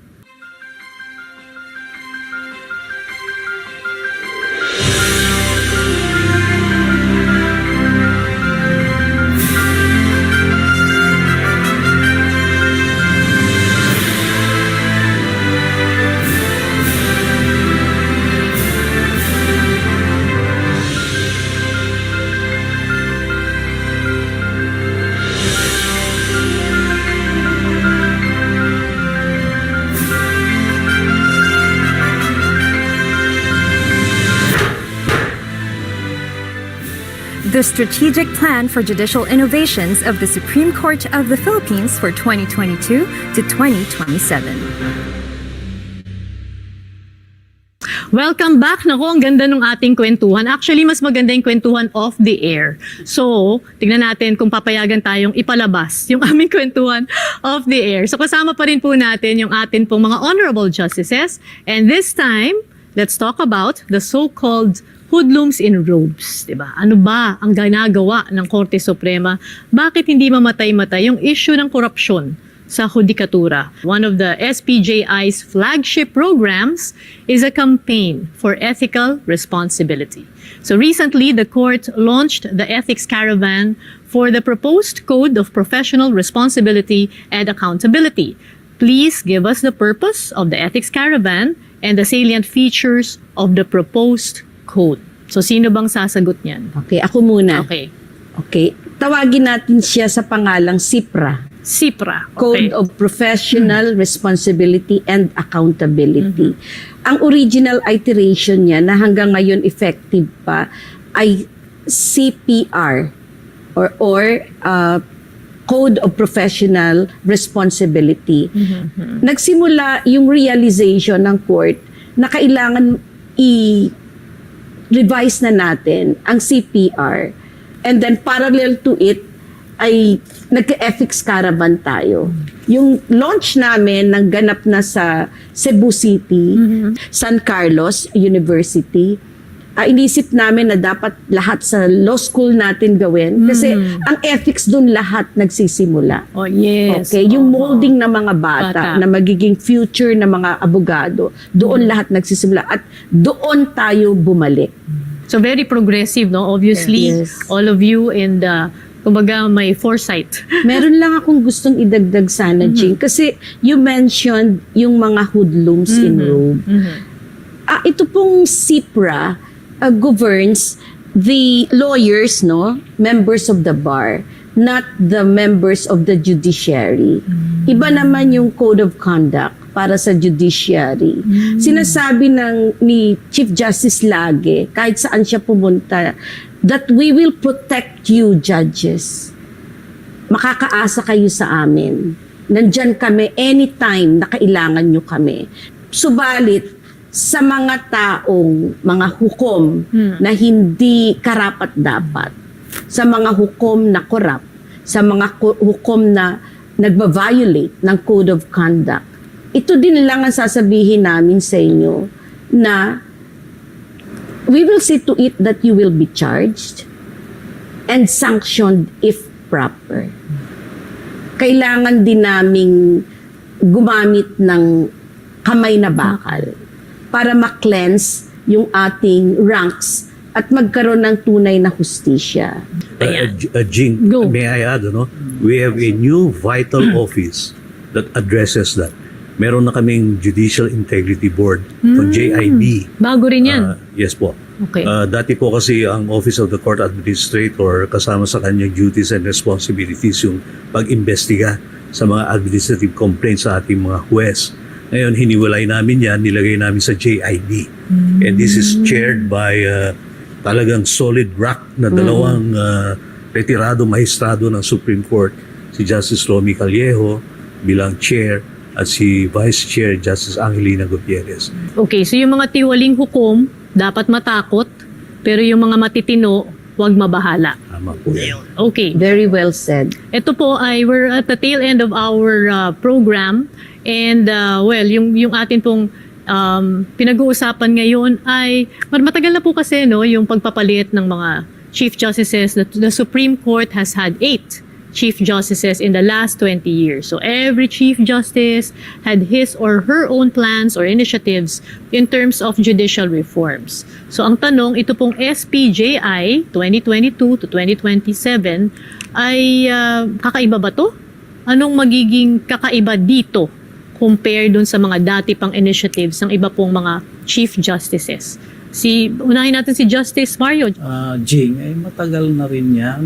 The Strategic Plan for Judicial Innovations of the Supreme Court of the Philippines for 2022 to 2027. Welcome back. Naku, ang ganda ng ating kwentuhan. Actually, mas maganda yung kwentuhan off the air. So, tignan natin kung papayagan tayong ipalabas yung aming kwentuhan off the air. So, kasama pa rin po natin yung atin pong mga honorable justices. And this time, let's talk about the so-called hoodlums in robes, diba? Ano ba ang ginagawa ng Korte Suprema? Bakit hindi mamatay-matay yung issue ng korupsyon sa hudikatura? One of the SPJI's flagship programs is a campaign for ethical responsibility. So recently, the court launched the Ethics Caravan for the proposed Code of Professional Responsibility and Accountability. Please give us the purpose of the Ethics Caravan and the salient features of the proposed code. So, sino bang sasagot niyan? Okay, ako muna. Okay. Okay. tawagin natin siya sa pangalang SIPRA. SIPRA. Code Okay. of Professional Responsibility and Accountability. Ang original iteration niya na hanggang ngayon effective pa ay CPR or Code of Professional Responsibility. Nagsimula yung realization ng court na kailangan i-revise na natin ang CPR. And then parallel to it ay nagka-ethics caravan tayo. Yung launch namin nang ganap na sa Cebu City, San Carlos University, inisip namin na dapat lahat sa law school natin gawin kasi ang ethics dun lahat nagsisimula. Oh, yes. Okay, yung molding ng mga bata na magiging future ng mga abogado, doon lahat nagsisimula at doon tayo bumalik. So very progressive, no? Obviously, Yes. all of you and kumbaga may foresight. Meron lang akong gustong idagdag sana, Jing, kasi you mentioned yung mga hoodlums in robe. Ito pong SIPRA governs the lawyers, no, members of the bar, not the members of the judiciary. Iba naman yung code of conduct para sa judiciary. Sinasabi ni Chief Justice lagi, kahit saan siya pumunta, that we will protect you, judges. Makakaasa kayo sa amin. Nandyan kami anytime na kailangan nyo kami. Subalit, sa mga taong, mga hukom na hindi karapat-dapat, sa mga hukom na corrupt, sa mga hukom na nagba-violate ng code of conduct, ito din lang ang sasabihin namin sa inyo na we will see to it that you will be charged and sanctioned if proper. Kailangan din naming gumamit ng kamay na bakal para ma-cleanse yung ating ranks at magkaroon ng tunay na hustisya. Jing, Go. may I add, no? We have a new vital office that addresses that. Meron na kaming Judicial Integrity Board, o JIB. Bago rin yan. Yes po. Okay. Dati po kasi ang Office of the Court Administrator, kasama sa kanyang duties and responsibilities yung pag-imbestiga sa mga administrative complaints sa ating mga huwes. Ngayon, hiniwalay namin yan, nilagay namin sa JIB. And this is chaired by talagang solid rock na dalawang retirado mahistrado ng Supreme Court, si Justice Romy Callejo bilang chair at si Vice Chair Justice Angelina Gutierrez. Okay, so yung mga tiwaling hukom, dapat matakot, pero yung mga matitino, huwag mabahala. Tama po yan. Okay. Very well said. Ito po ay we're at the tail end of our program and well, yung atin pong pinag-uusapan ngayon ay matagal na po kasi no, yung pagpapalit ng mga Chief Justices. The Supreme Court has had 8 Chief Justices in the last 20 years. So every Chief Justice had his or her own plans or initiatives in terms of judicial reforms. So ang tanong, ito pong SPJI 2022 to 2027 ay kakaiba ba to? Anong magiging kakaiba dito compare dun sa mga dati pang initiatives ng iba pong mga Chief Justices? Unahin natin si Justice Mario. Jing, matagal na rin yan.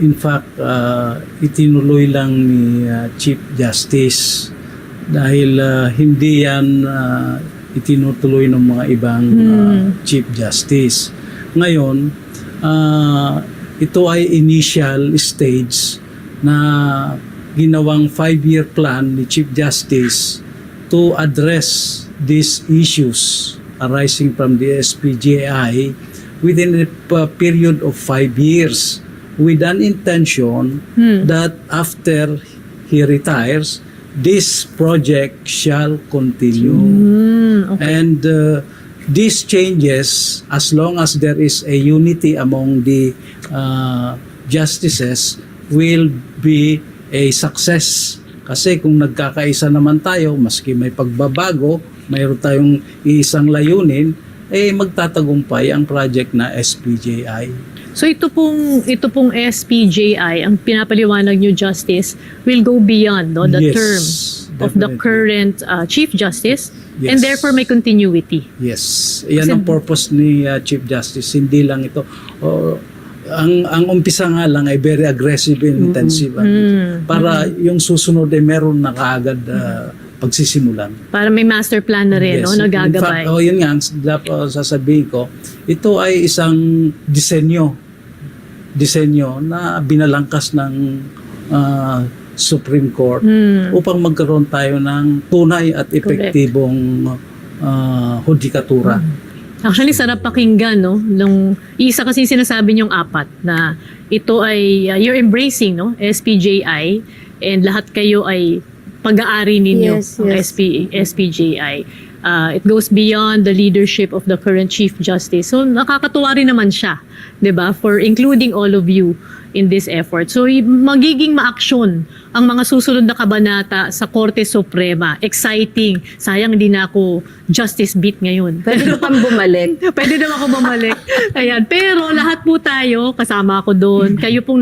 In fact, itinuloy lang ni Chief Justice dahil hindi yan itinutuloy ng mga ibang Chief Justice. Ngayon, ito ay initial stage na ginawang 5-year plan ni Chief Justice to address these issues arising from the SPGI within a period of 5 years with an intention that after he retires, this project shall continue. Okay. And these changes, as long as there is a unity among the justices, will be a success. Kasi kung nagkakaisa naman tayo, maski may pagbabago, mayroon tayong isang layunin, magtatagumpay ang project na SPJI. So ito pong SPJI, ang pinapaliwanag niyo, Justice, will go beyond the Yes, term of the definitely. current Chief Justice Yes. and therefore may continuity. Yes. Yan ang purpose ni Chief Justice. Hindi lang ito. ang umpisa nga lang ay very aggressive and intensive. Para yung susunod ay meron na kaagad pagsisimulan. Para may master plan na rin, no? In Nagagabay. fact, yun nga, sasabihin ko, ito ay isang disenyo na binalangkas ng Supreme Court upang magkaroon tayo ng tunay at epektibong hudikatura. Actually, sarap pakinggan, no? Nung isa kasi sinasabi niyong apat na ito ay you're embracing, no? SPJI, and lahat kayo ay pag-aari ninyo Yes, ng yes. SPJI. It goes beyond the leadership of the current Chief Justice. So nakakatuwa rin naman siya, 'di ba? For including all of you in this effort. So magiging maaksyon ang mga susunod na kabanata sa Korte Suprema. Exciting. Sayang hindi na ako Justice Beat ngayon. Pwede ka pang bumalik. Pwede naman ako bumalik. Ayan. Pero lahat po tayo, kasama ako doon, kayo pong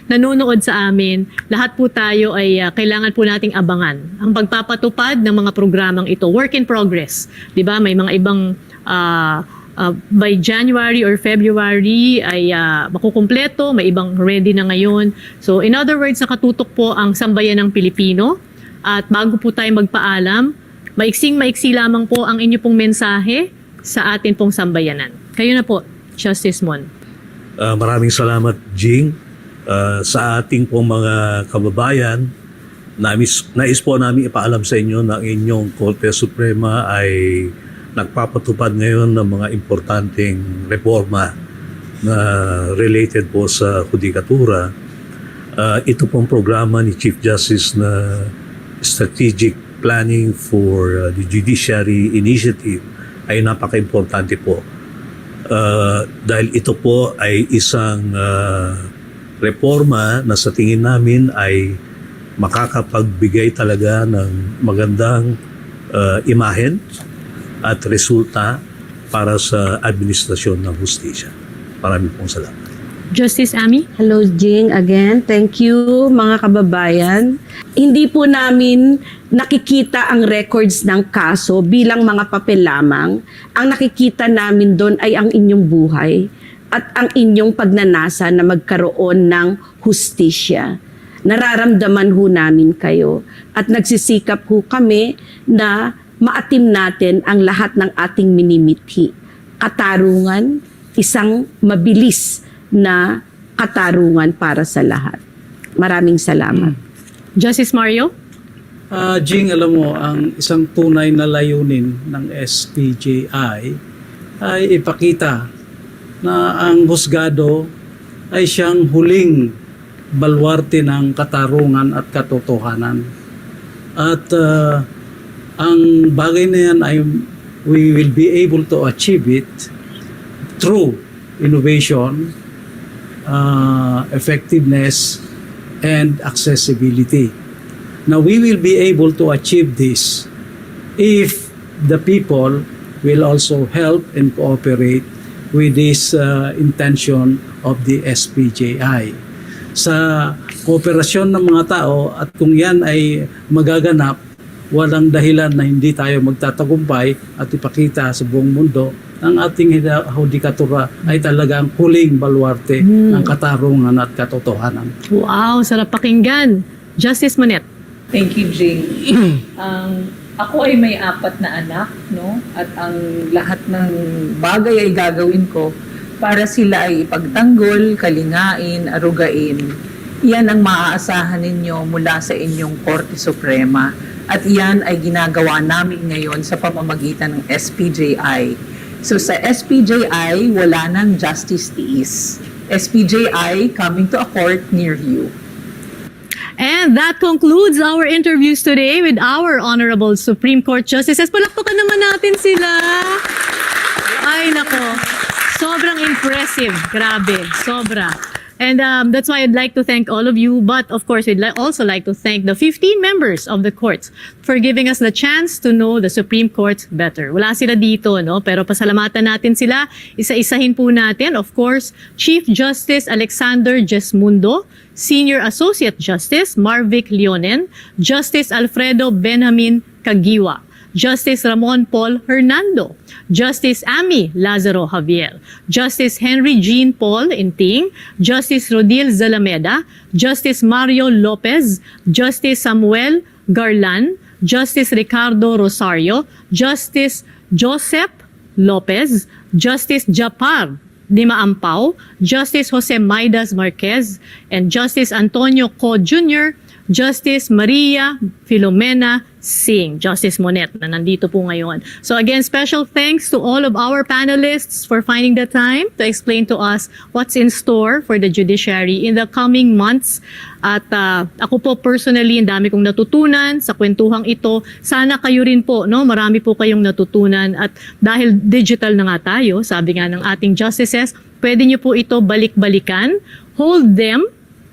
nanonood sa amin, lahat po tayo ay kailangan po nating abangan ang pagpapatupad ng mga programang ito. Work in progress. 'Di ba? May mga ibang by January or February ay makukumpleto, may ibang ready na ngayon. So in other words, nakatutok po ang sambayan ng Pilipino. At bago po tayo magpaalam, maiksing-maiksi lamang po ang inyo pong mensahe sa atin pong sambayanan. Kayo na po, Justice Mon. Maraming salamat, Jing. Sa ating pong mga kababayan, nais po namin ipaalam sa inyo na ang inyong Korte Suprema ay nagpapatupad ngayon ng mga importanteng reforma na related po sa hudikatura. Ito pong programa ni Chief Justice na Strategic Planning for the Judiciary Initiative ay napaka-importante po. Dahil ito po ay isang reforma na sa tingin namin ay makakapagbigay talaga ng magandang imahen at resulta para sa administrasyon ng hustisya. Maraming pong salamat. Justice Ami? Hello, Jing. Again, thank you, mga kababayan. Hindi po namin nakikita ang records ng kaso bilang mga papel lamang. Ang nakikita namin doon ay ang inyong buhay at ang inyong pagnanasa na magkaroon ng hustisya. Nararamdaman ho namin kayo at nagsisikap ho kami na maatim natin ang lahat ng ating minimithi. Katarungan, isang mabilis na katarungan para sa lahat. Maraming salamat. Justice Mario? Jing, alam mo, ang isang tunay na layunin ng SPJI ay ipakita na ang husgado ay siyang huling balwarte ng katarungan at katotohanan. At ang bagay na yan ay we will be able to achieve it through innovation, effectiveness, and accessibility. Now, we will be able to achieve this if the people will also help and cooperate with this intention of the SPJI. Sa kooperasyon ng mga tao, at kung yan ay magaganap, walang dahilan na hindi tayo magtatagumpay at ipakita sa buong mundo ang ating hudikatura ay talagang huling baluarte ng katarungan at katotohanan. Wow, sarap pakinggan. Justice Monet? Thank you, Jing. Ako ay may 4 na anak, no? At ang lahat ng bagay ay gagawin ko para sila ay ipagtanggol, kalingain, arugain. Yan ang maaasahan ninyo mula sa inyong Korte Suprema. At yan ay ginagawa namin ngayon sa pamamagitan ng SPJI. So sa SPJI, wala nang justice tiis. SPJI coming to a court near you. And that concludes our interviews today with our Honorable Supreme Court Justices. Palakpakan naman natin sila. Ay, nako. Sobrang impressive. Grabe. Sobra. And that's why I'd like to thank all of you. But of course, we'd also like to thank the 15 members of the courts for giving us the chance to know the Supreme Court better. Wala sila dito, no? Pero pasalamatan natin sila. Isa-isahin po natin. Of course, Chief Justice Alexander Jesmundo, Senior Associate Justice Marvic Leonen, Justice Alfredo Benjamin Cagiwa, Justice Ramon Paul Hernando, Justice Amy Lazaro Javier, Justice Henry Jean Paul Inting, Justice Rodil Zalameda, Justice Mario Lopez, Justice Samuel Garlan, Justice Ricardo Rosario, Justice Joseph Lopez, Justice Japar Dima Ampao, Justice Jose Maidas Marquez, and Justice Antonio Co. Jr., Justice Maria Filomena Singh, Justice Monet na nandito po ngayon. So again, special thanks to all of our panelists for finding the time to explain to us what's in store for the judiciary in the coming months. At ako po personally, ang dami kong natutunan sa kwentuhang ito. Sana kayo rin po, no? Marami po kayong natutunan at dahil digital na nga tayo, sabi nga ng ating justices, pwede nyo po ito balik-balikan, hold them,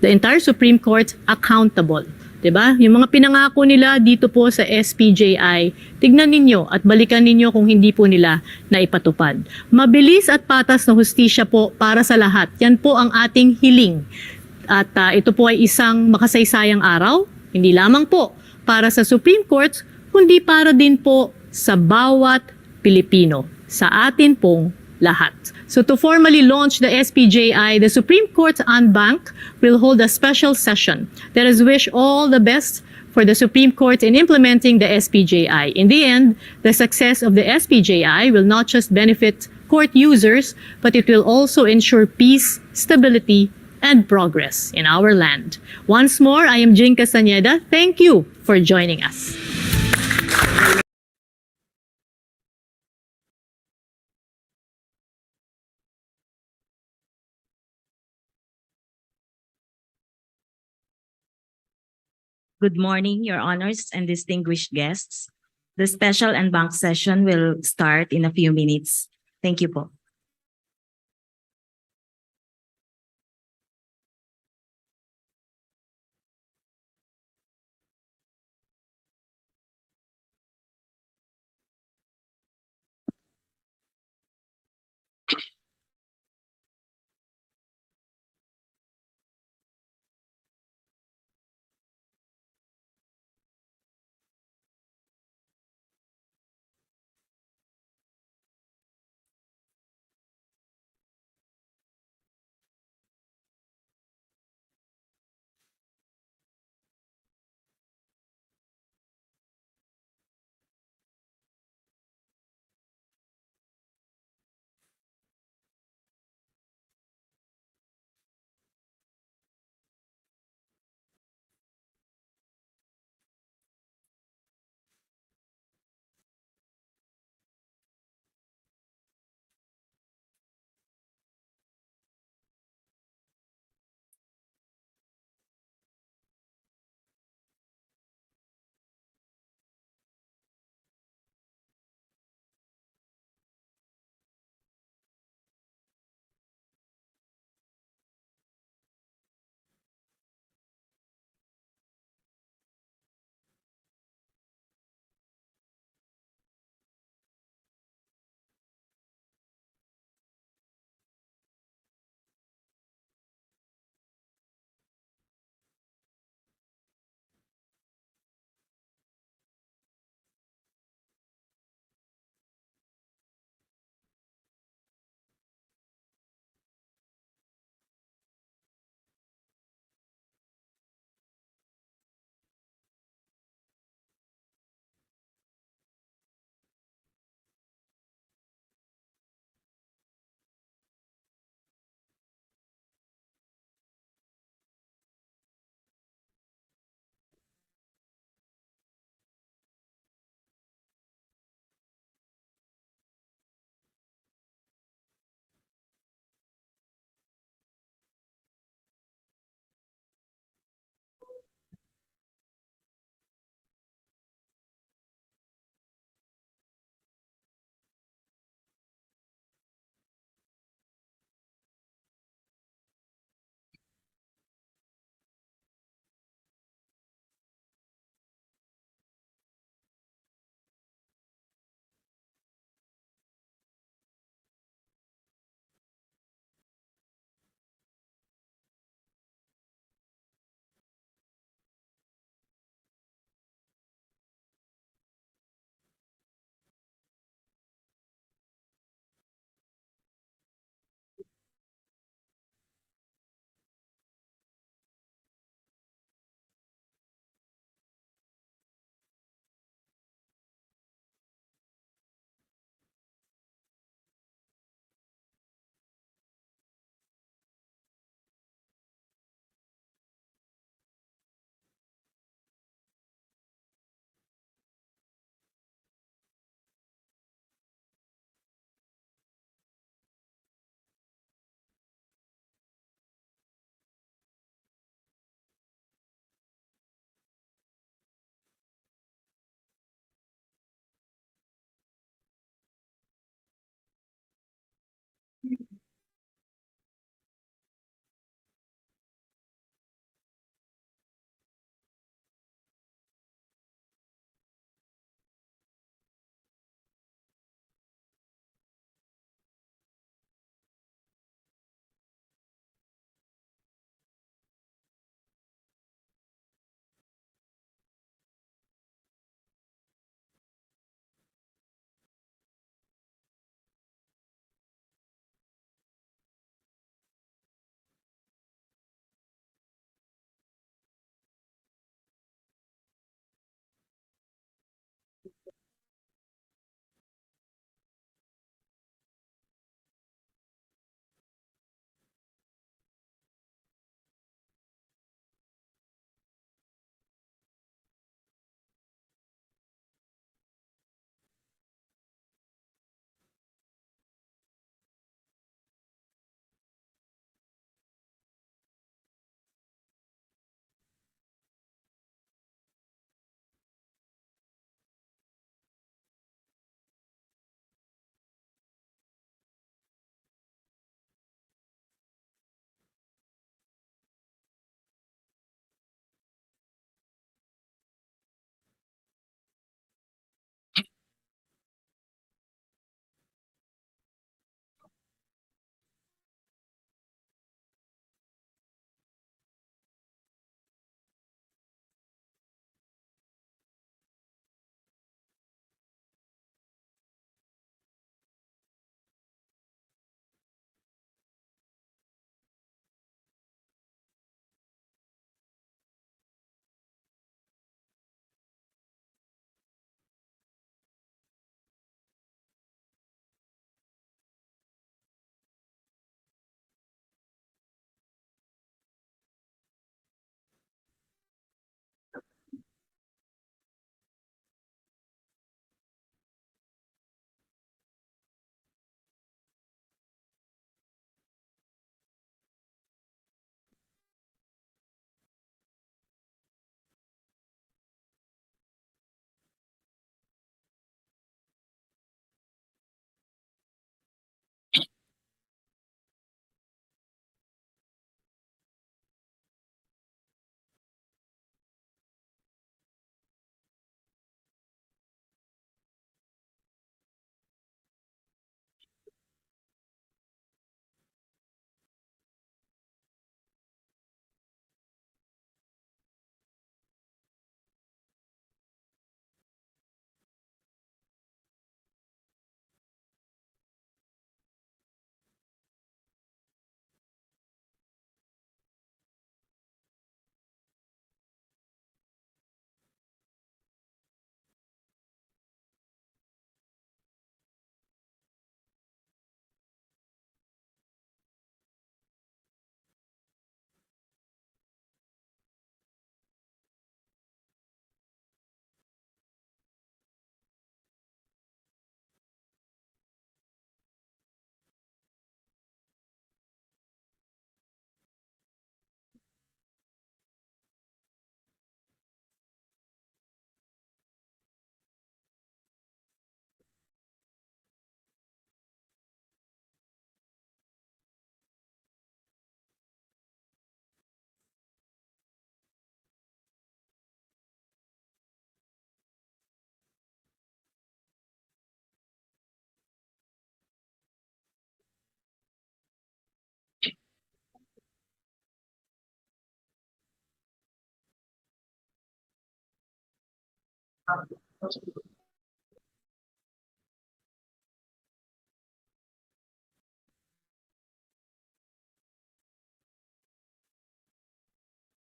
the entire Supreme Court, accountable. Diba? Yung mga pinangako nila dito po sa SPJI, tignan ninyo at balikan ninyo kung hindi po nila naipatupad. Mabilis at patas na hustisya po para sa lahat. Yan po ang ating hiling. At ito po ay isang makasaysayang araw, hindi lamang po para sa Supreme Court, kundi para din po sa bawat Pilipino, sa atin pong lahat. So to formally launch the SPJI, the Supreme Court en banc will hold a special session. Let us wish all the best for the Supreme Court in implementing the SPJI. In the end, the success of the SPJI will not just benefit court users, but it will also ensure peace, stability, and progress in our land. Once more, I am Jing Castañeda. Thank you for joining us. Good morning, Your Honors and distinguished guests. The special and bank session will start in a few minutes. Thank you po.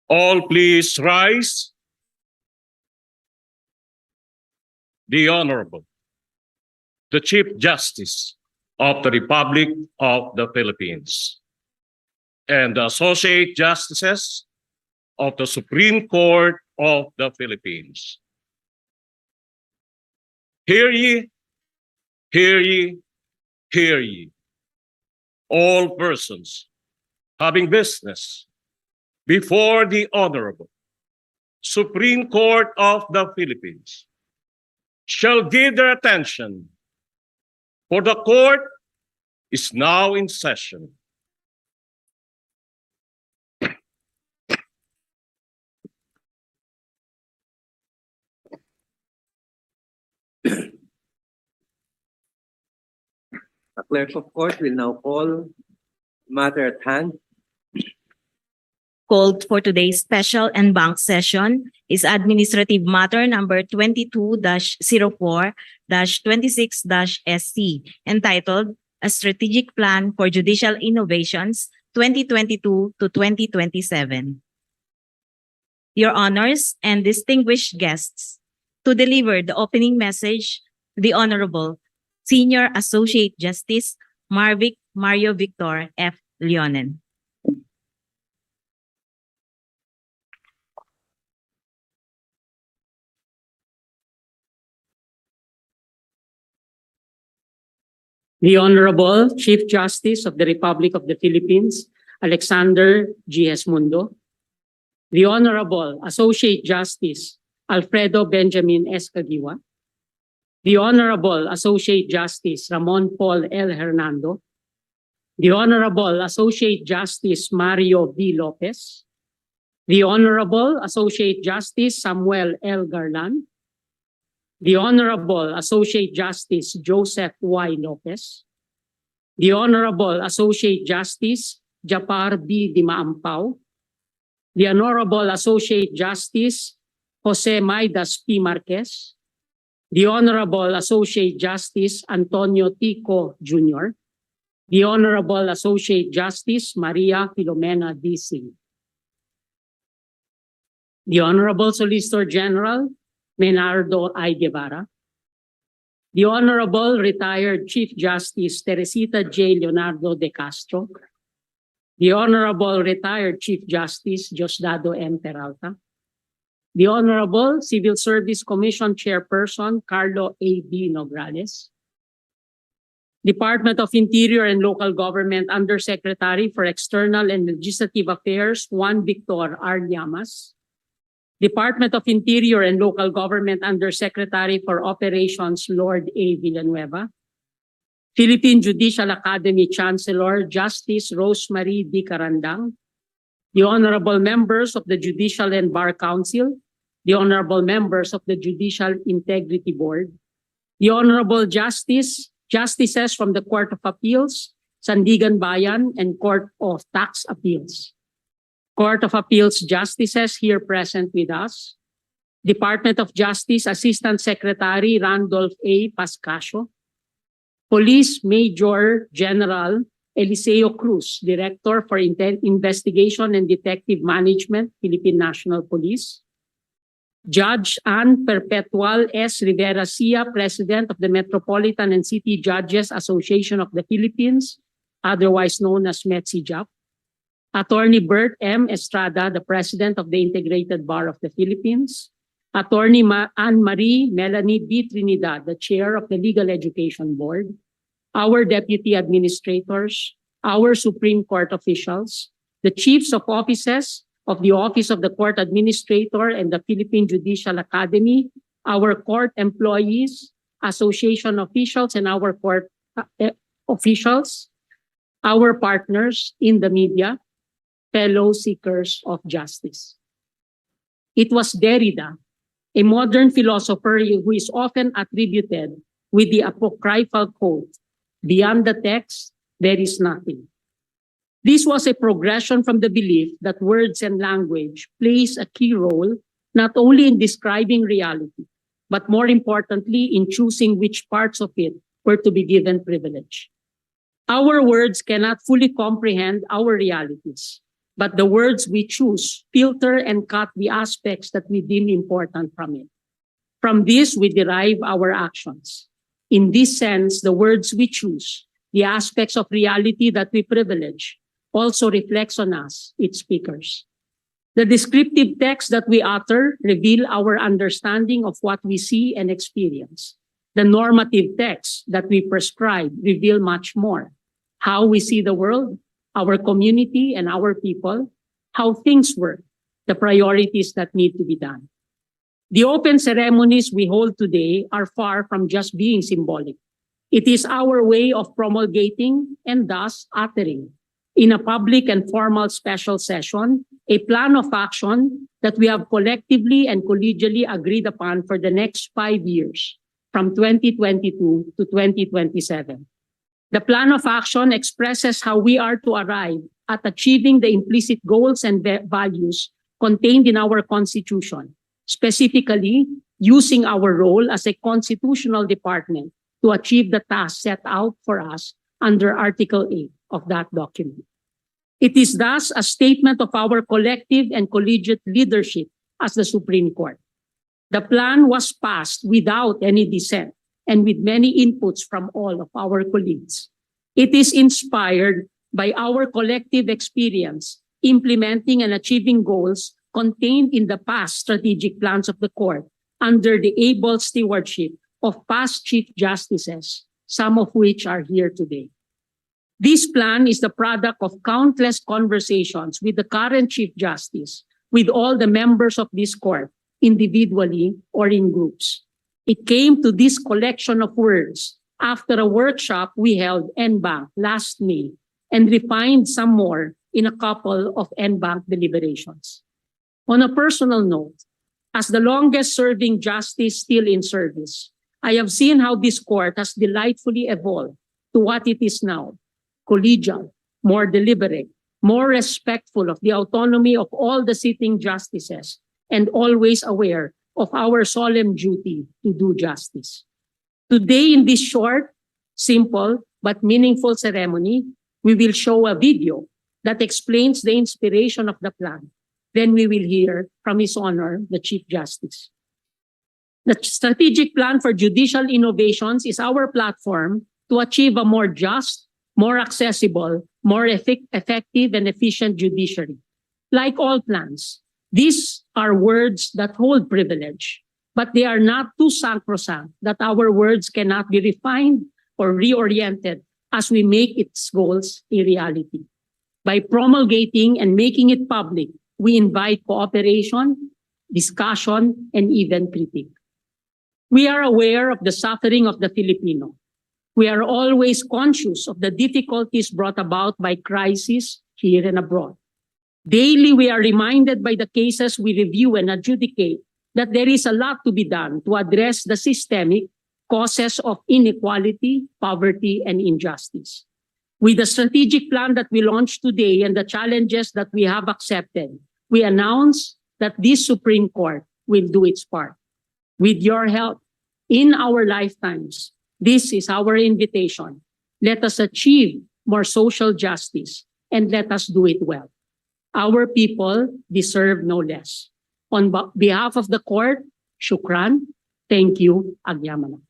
All please rise. The Honorable, the Chief Justice of the Republic of the Philippines and the Associate Justices of the Supreme Court of the Philippines. Hear ye, hear ye, hear ye. All persons having business before the Honorable Supreme Court of the Philippines shall give their attention, for the court is now in session. The clerk of court will now call matter at hand. Called for today's special en banc session is Administrative Matter number 22-04-26-SC, entitled A Strategic Plan for Judicial Innovations 2022 to 2027. Your honors and distinguished guests, to deliver the opening message, the Honorable Senior Associate Justice Mario Victor F. Leonen. The Honorable Chief Justice of the Republic of the Philippines, Alexander G.S. Mundo. The Honorable Associate Justice Alfredo Benjamin S. Caguiwa. The Honorable Associate Justice Ramon Paul L. Hernando. The Honorable Associate Justice Mario V. Lopez. The Honorable Associate Justice Samuel L. Garland. The Honorable Associate Justice Joseph Y. Lopez. The Honorable Associate Justice Japar B. Dimaampao. The Honorable Associate Justice Jose Maidas P. Marquez. The Honorable Associate Justice Antonio Tico Jr. The Honorable Associate Justice Maria Filomena D. Singh. The Honorable Solicitor General Menardo I. Guevara. The Honorable Retired Chief Justice Teresita J. Leonardo de Castro. The Honorable Retired Chief Justice Diosdado M. Peralta. The Honorable Civil Service Commission Chairperson Carlo A. B. Nograles. Department of Interior and Local Government Undersecretary for External and Legislative Affairs Juan Victor R. Llamas. Department of Interior and Local Government Undersecretary for Operations Lord A. Villanueva. Philippine Judicial Academy Chancellor Justice Rosemary D. Carandang. The Honorable Members of the Judicial and Bar Council. The Honorable Members of the Judicial Integrity Board. The Honorable Justices from the Court of Appeals, Sandigan Bayan, and Court of Tax Appeals. Court of Appeals Justices here present with us. Department of Justice Assistant Secretary Randolph A. Pascasio. Police Major General Eliseo Cruz, Director for Investigation and Detective Management, Philippine National Police. Judge Ann Perpetual S. Rivera Sia, President of the Metropolitan and City Judges Association of the Philippines, otherwise known as METCIJAP. Attorney Bert M. Estrada, the President of the Integrated Bar of the Philippines. Attorney Anne-Marie Melanie B. Trinidad, the Chair of the Legal Education Board. Our Deputy Administrators, our Supreme Court officials, the Chiefs of Offices of the Office of the Court Administrator and the Philippine Judicial Academy, our court employees, association officials, and our court officials, our partners in the media, fellow seekers of justice. It was Derrida, a modern philosopher who is often attributed with the apocryphal quote, "Beyond the text, there is nothing." This was a progression from the belief that words and language plays a key role not only in describing reality, but more importantly, in choosing which parts of it were to be given privilege. Our words cannot fully comprehend our realities, but the words we choose filter and cut the aspects that we deem important from it. From this, we derive our actions. In this sense, the words we choose, the aspects of reality that we privilege, also reflects on us, its speakers. The descriptive text that we utter reveal our understanding of what we see and experience. The normative texts that we prescribe reveal much more. How we see the world, our community and our people, how things work, the priorities that need to be done. The open ceremonies we hold today are far from just being symbolic. It is our way of promulgating and thus uttering in a public and formal special session, a plan of action that we have collectively and collegially agreed upon for the next 5 years, from 2022 to 2027. The plan of action expresses how we are to arrive at achieving the implicit goals and values contained in our Constitution, specifically using our role as a constitutional department to achieve the task set out for us under Article 8 of that document. It is thus a statement of our collective and collegiate leadership as the Supreme Court. The plan was passed without any dissent and with many inputs from all of our colleagues. It is inspired by our collective experience implementing and achieving goals contained in the past strategic plans of the court under the able stewardship of past Chief Justices, some of which are here today. This plan is the product of countless conversations with the current Chief Justice, with all the members of this court, individually or in groups. It came to this collection of words after a workshop we held NBank last May and refined some more in a couple of NBank deliberations. On a personal note, as the longest serving justice still in service, I have seen how this court has delightfully evolved to what it is now, collegial, more deliberate, more respectful of the autonomy of all the sitting justices, and always aware of our solemn duty to do justice. Today, in this short, simple, but meaningful ceremony, we will show a video that explains the inspiration of the plan. Then we will hear from His Honor, the Chief Justice. The strategic plan for judicial innovations is our platform to achieve a more just, more accessible, more effective and efficient judiciary. Like all plans, these are words that hold privilege, but they are not too sacrosanct that our words cannot be refined or reoriented as we make its goals a reality. By promulgating and making it public, we invite cooperation, discussion, and even critique. We are aware of the suffering of the Filipino. We are always conscious of the difficulties brought about by crises here and abroad. Daily, we are reminded by the cases we review and adjudicate that there is a lot to be done to address the systemic causes of inequality, poverty, and injustice. With the strategic plan that we launched today and the challenges that we have accepted, we announce that this Supreme Court will do its part. With your help, in our lifetimes, this is our invitation. Let us achieve more social justice and let us do it well. Our people deserve no less. On behalf of the court, shukran, thank you, agyamana.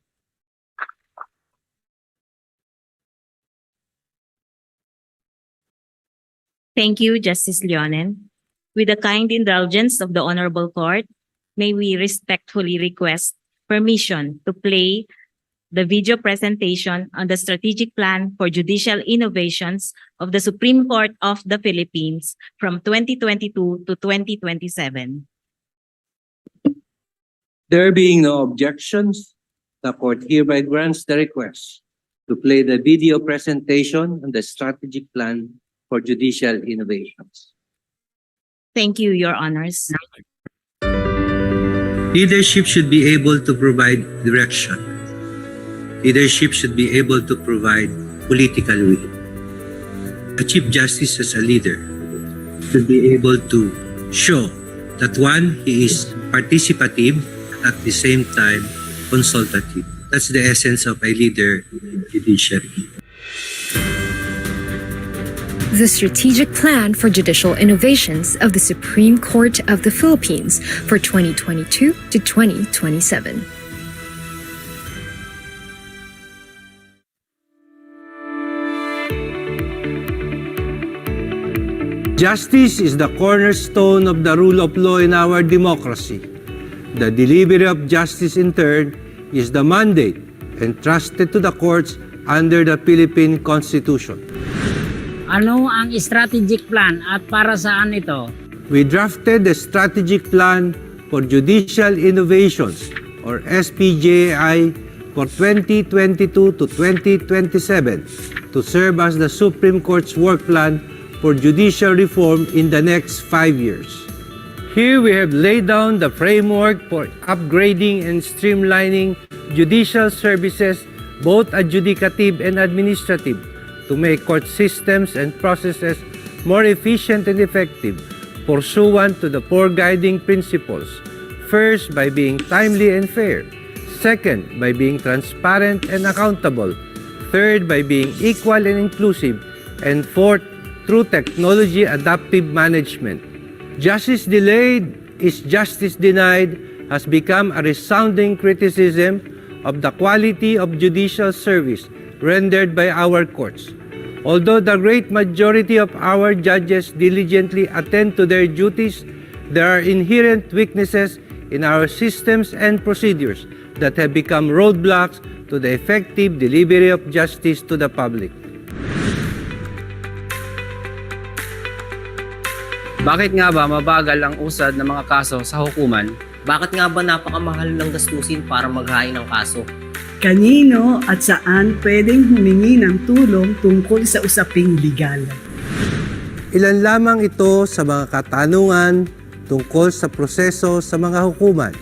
Thank you, Justice Leonen. With the kind indulgence of the Honorable Court, may we respectfully request permission to play the video presentation on the strategic plan for judicial innovations of the Supreme Court of the Philippines from 2022 to 2027. There being no objections, the court hereby grants the request to play the video presentation on the strategic plan for judicial innovations. Thank you, Your Honors. Leadership should be able to provide direction. Leadership should be able to provide political will. A Chief Justice as a leader should be able to show that one, he is participative, at the same time consultative. That's the essence of a leader in judiciary. The Strategic Plan for Judicial Innovations of the Supreme Court of the Philippines for 2022 to 2027. Justice is the cornerstone of the rule of law in our democracy. The delivery of justice in turn is the mandate entrusted to the courts under the Philippine Constitution. Ano ang strategic plan at para saan ito? We drafted the Strategic Plan for Judicial Innovations or SPJI for 2022 to 2027 to serve as the Supreme Court's work plan for judicial reform in the next 5 years. Here we have laid down the framework for upgrading and streamlining judicial services, both adjudicative and administrative, to make court systems and processes more efficient and effective, pursuant to the four guiding principles. First, by being timely and fair. Second, by being transparent and accountable. Third, by being equal and inclusive. And fourth, through technology adaptive management. Justice delayed is justice denied has become a resounding criticism of the quality of judicial service rendered by our courts. Although the great majority of our judges diligently attend to their duties, there are inherent weaknesses in our systems and procedures that have become roadblocks to the effective delivery of justice to the public. Bakit nga ba mabagal ang usad ng mga kaso sa hukuman? Bakit nga ba napakamahal ng gastusin para maghain ng kaso? Kanino at saan pwedeng humingi ng tulong tungkol sa usaping legal? Ilan lamang ito sa mga katanungan tungkol sa proseso sa mga hukuman.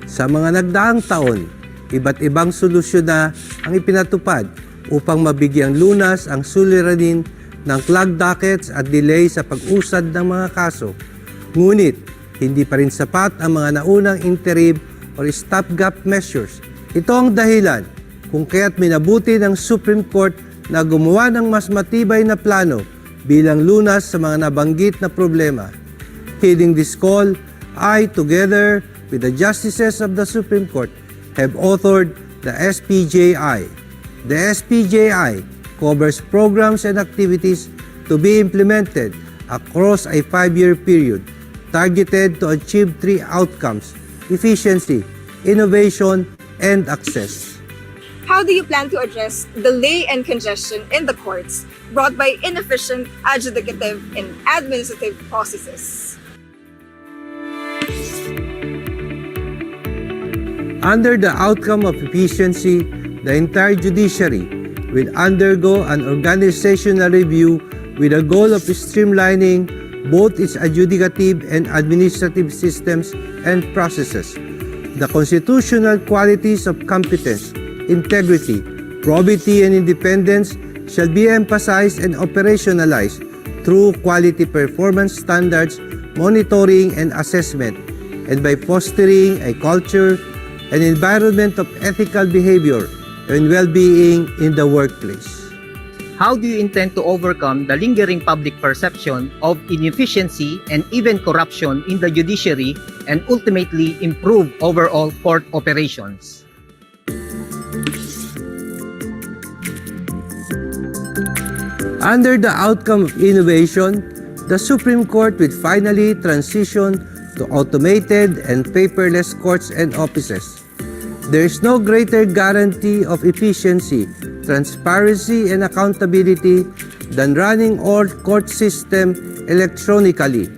Sa mga nagdaang taon, iba't ibang solusyon na ang ipinatupad upang mabigyang lunas ang suliranin ng clogged dockets at delay sa pag-usad ng mga kaso. Ngunit, hindi pa rin sapat ang mga naunang interim or stopgap measures. Ito ang dahilan kung kaya't minabuti ng Supreme Court na gumawa ng mas matibay na plano bilang lunas sa mga nabanggit na problema. Heeding this call, I, together with the Justices of the Supreme Court, have authored the SPJI. The SPJI covers programs and activities to be implemented across a 5-year period, targeted to achieve 3 outcomes: efficiency, innovation, and access. How do you plan to address delay and congestion in the courts brought by inefficient adjudicative and administrative processes? Under the outcome of efficiency, the entire judiciary will undergo an organizational review with a goal of streamlining both its adjudicative and administrative systems and processes. The constitutional qualities of competence, integrity, probity, and independence shall be emphasized and operationalized through quality performance standards, monitoring, and assessment, and by fostering a culture and environment of ethical behavior and well-being in the workplace. How do you intend to overcome the lingering public perception of inefficiency and even corruption in the judiciary and ultimately improve overall court operations? Under the outcome of innovation, the Supreme Court will finally transition to automated and paperless courts and offices. There is no greater guarantee of efficiency, transparency, and accountability than running all court system electronically.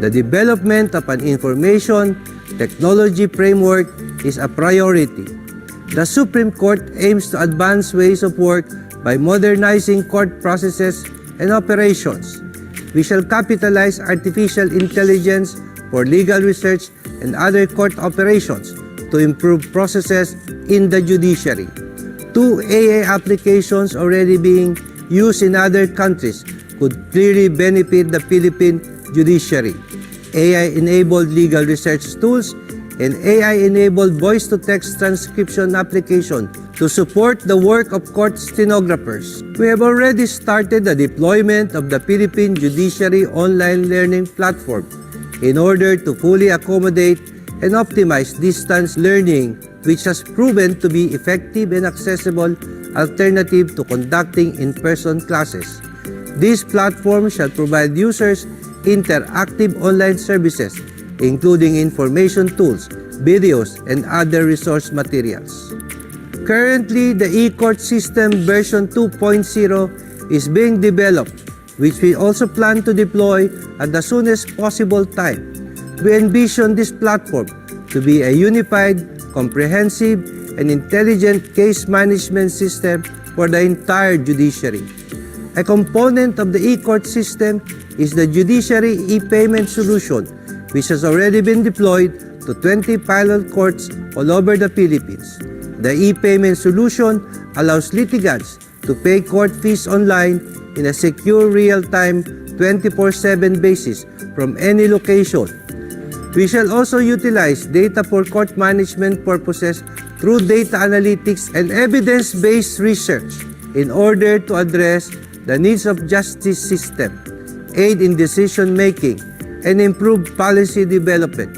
The development of an information technology framework is a priority. The Supreme Court aims to advance ways of work by modernizing court processes and operations. We shall capitalize artificial intelligence for legal research and other court operations to improve processes in the judiciary. 2 AI applications already being used in other countries could clearly benefit the Philippine judiciary. AI-enabled legal research tools an AI-enabled voice-to-text transcription application to support the work of court stenographers. We have already started the deployment of the Philippine Judiciary online learning platform in order to fully accommodate and optimize distance learning, which has proven to be effective and accessible alternative to conducting in-person classes. This platform shall provide users interactive online services, including information tools, videos, and other resource materials. Currently, the e-court system version 2.0 is being developed, which we also plan to deploy at the soonest possible time. We envision this platform to be a unified, comprehensive, and intelligent case management system for the entire judiciary. A component of the e-court system is the Judiciary e-payment solution, which has already been deployed to 20 pilot courts all over the Philippines. The e-payment solution allows litigants to pay court fees online in a secure, real-time, 24/7 basis from any location. We shall also utilize data for court management purposes through data analytics and evidence-based research in order to address the needs of justice system, aid in decision-making, and improve policy development.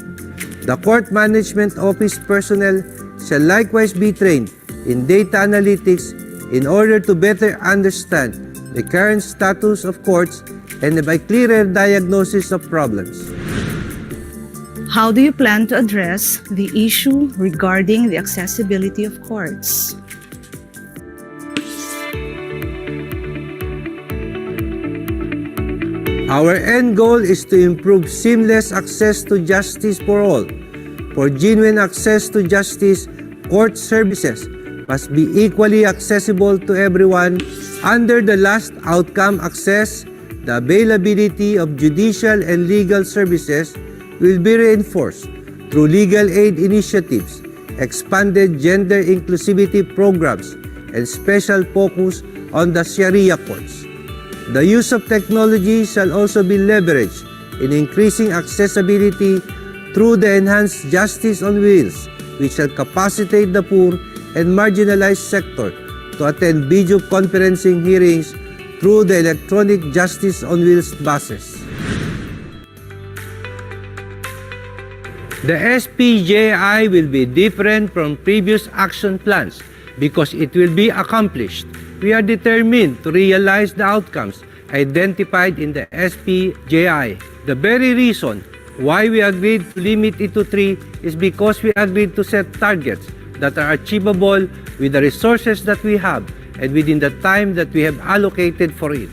The Court Management Office personnel shall likewise be trained in data analytics in order to better understand the current status of courts and have a clearer diagnosis of problems. How do you plan to address the issue regarding the accessibility of courts? Our end goal is to improve seamless access to justice for all. For genuine access to justice, court services must be equally accessible to everyone. Under the last outcome access, the availability of judicial and legal services will be reinforced through legal aid initiatives, expanded gender inclusivity programs, and special focus on the Sharia courts. The use of technology shall also be leveraged in increasing accessibility through the enhanced Justice on Wheels, which shall capacitate the poor and marginalized sector to attend video conferencing hearings through the electronic Justice on Wheels buses. The SPJI will be different from previous action plans because it will be accomplished. We are determined to realize the outcomes identified in the SPJI. The very reason why we agreed to limit it to 3 is because we agreed to set targets that are achievable with the resources that we have and within the time that we have allocated for it.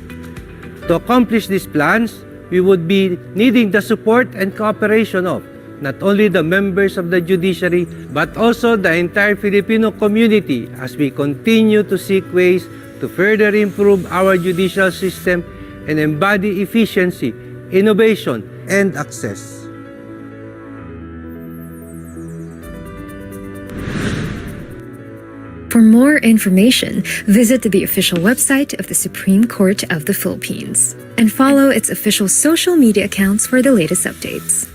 To accomplish these plans, we would be needing the support and cooperation of not only the members of the judiciary, but also the entire Filipino community as we continue to seek ways to further improve our judicial system and embody efficiency, innovation, and access. For more information, visit the official website of the Supreme Court of the Philippines and follow its official social media accounts for the latest updates.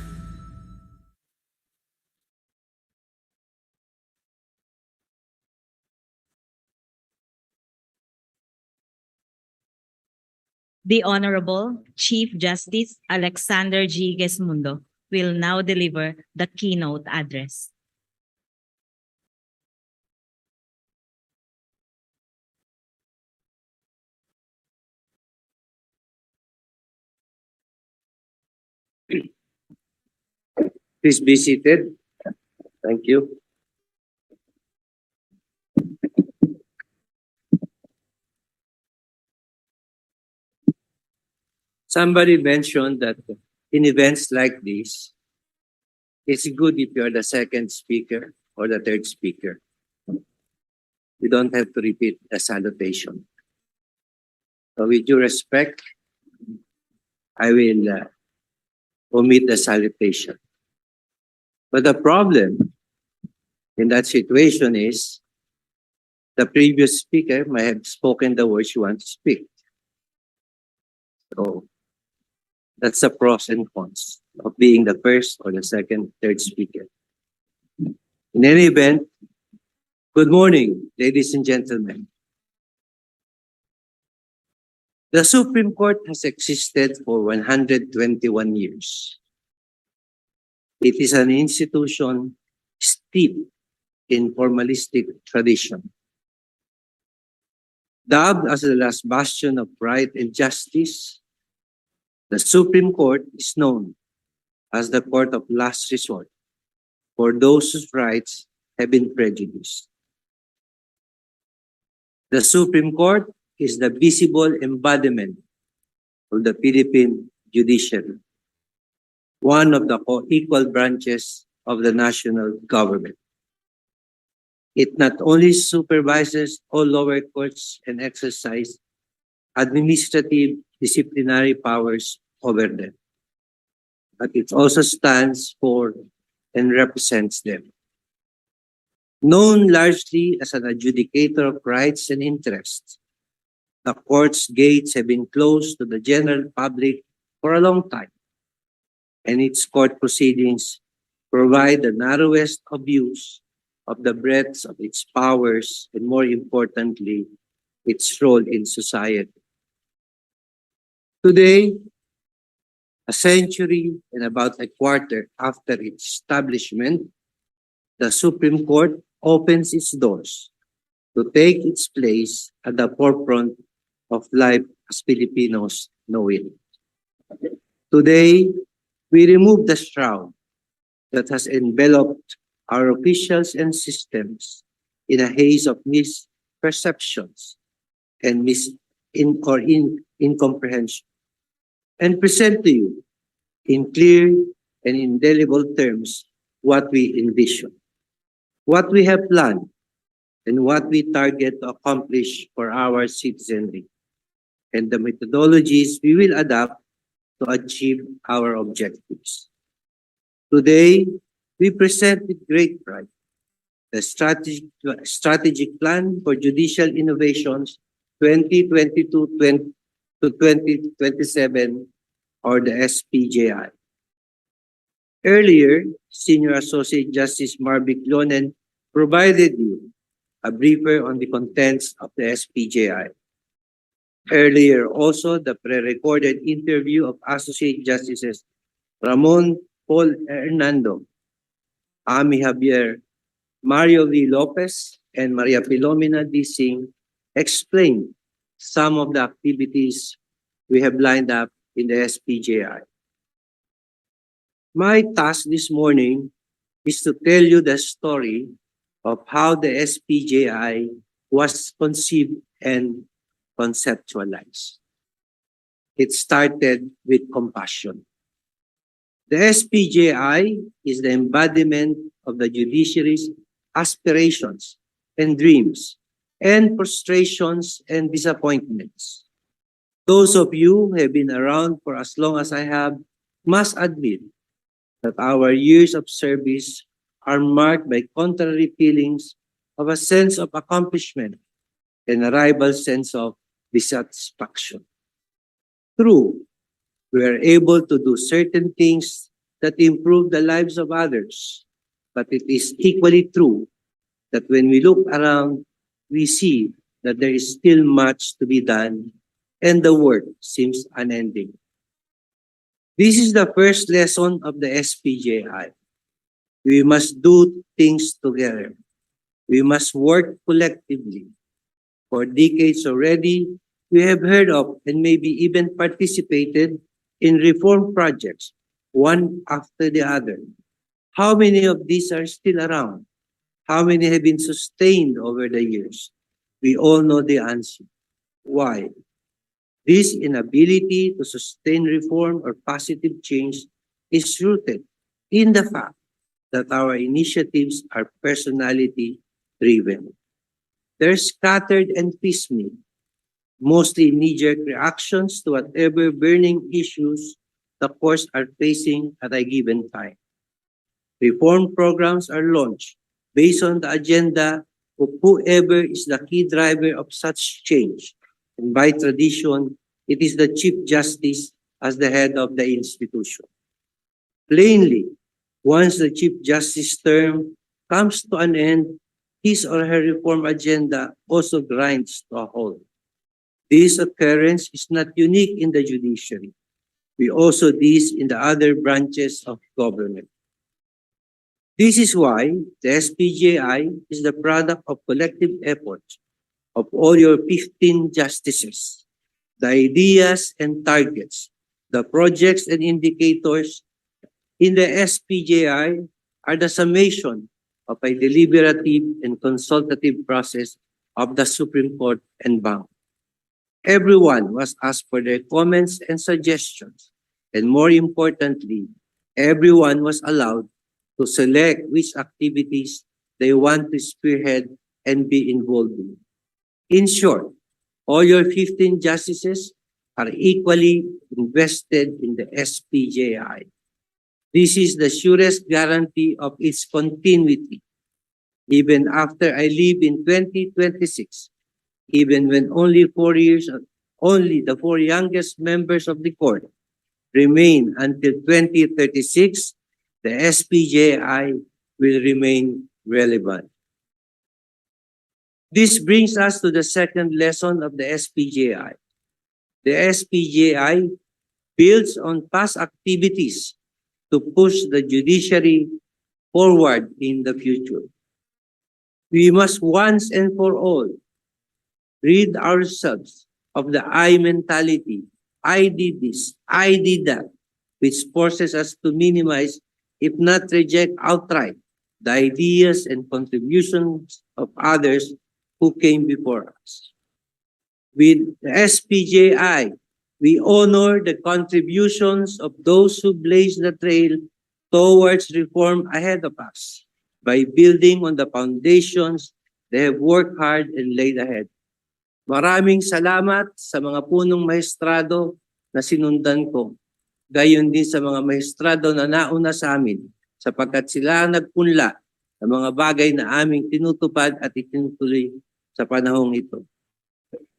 The Honorable Chief Justice Alexander G. Gesmundo will now deliver the keynote address. Please be seated. Thank you. Somebody mentioned that in events like this, it's good if you're the second speaker or the third speaker. You don't have to repeat the salutation. So with due respect, I will omit the salutation. But the problem in that situation is the previous speaker might have spoken the words you want to speak. So that's the pros and cons of being the first or the second, third speaker. In any event, good morning, ladies and gentlemen. The Supreme Court has existed for 121 years. It is an institution steeped in formalistic tradition. Dubbed as the last bastion of right and justice, the Supreme Court is known as the court of last resort for those whose rights have been prejudiced. The Supreme Court is the visible embodiment of the Philippine judiciary, one of the co-equal branches of the national government. It not only supervises all lower courts and exercises administrative disciplinary powers over them, but it also stands for and represents them. Known largely as an adjudicator of rights and interests, the court's gates have been closed to the general public for a long time, and its court proceedings provide the narrowest of views of the breadth of its powers and, more importantly, its role in society. Today, a century and about a quarter after its establishment, the Supreme Court opens its doors to take its place at the forefront of life as Filipinos know it. Today, we remove the shroud that has enveloped our officials and systems in a haze of misperceptions and incomprehension, and present to you in clear and indelible terms what we envision, what we have planned, and what we target to accomplish for our citizenry, and the methodologies we will adopt to achieve our objectives. Today, we present with great pride the strategic plan for judicial innovations 2022 to 2027, or the spji. Earlier, Senior Associate Justice Marvic Lonen provided you a briefer on the contents of the spji. Earlier also, the pre-recorded interview of Associate Justices Ramon Paul Hernando, Ami Javier, Mario V. Lopez, and Maria Filomena D. Singh explained some of the activities we have lined up in the spji. My task this morning is to tell you the story of how the spji was conceived and conceptualized. It started with compassion. The spji is the embodiment of the judiciary's aspirations and dreams and frustrations and disappointments. Those of you who have been around for as long as I have must admit that our years of service are marked by contrary feelings of a sense of accomplishment and a rival sense of dissatisfaction. True, we are able to do certain things that improve the lives of others, but it is equally true that when we look around, we see that there is still much to be done and the work seems unending. This is the first lesson of the spji. We must do things together. We must work collectively. For decades already, we have heard of and maybe even participated in reform projects, one after the other. How many of these are still around? How many have been sustained over the years? We all know the answer. Why? This inability to sustain reform or positive change is rooted in the fact that our initiatives are personality-driven. They're scattered and piecemeal, mostly knee-jerk reactions to whatever burning issues the courts are facing at a given time. Reform programs are launched based on the agenda of whoever is the key driver of such change. And by tradition, it is the Chief Justice as the head of the institution. Plainly, once the Chief Justice term comes to an end, his or her reform agenda also grinds to a halt. This occurrence is not unique in the judiciary. We also see this in the other branches of government. This is why the SPJI is the product of collective efforts of all your 15 justices. The ideas and targets, the projects and indicators in the SPJI are the summation of a deliberative and consultative process of the Supreme Court and Bank. Everyone was asked for their comments and suggestions, and more importantly, everyone was allowed to select which activities they want to spearhead and be involved in. In short, all your 15 justices are equally invested in the SPJI. This is the surest guarantee of its continuity. Even after I leave in 2026, even when only the 4 youngest members of the court remain until 2036, the SPJI will remain relevant. This brings us to the second lesson of the SPJI. The SPJI builds on past activities to push the judiciary forward in the future. We must once and for all rid ourselves of the I mentality, I did this, I did that, which forces us to minimize, if not reject outright, the ideas and contributions of others who came before us. With the SPJI, we honor the contributions of those who blazed the trail towards reform ahead of us by building on the foundations they have worked hard and laid ahead. Maraming salamat sa mga punong maestrado na sinundan ko. Gayon din sa mga maestrado na nauna sa amin sapagkat sila ang nagpunla ng mga bagay na aming tinutupad at itinutuloy sa panahong ito.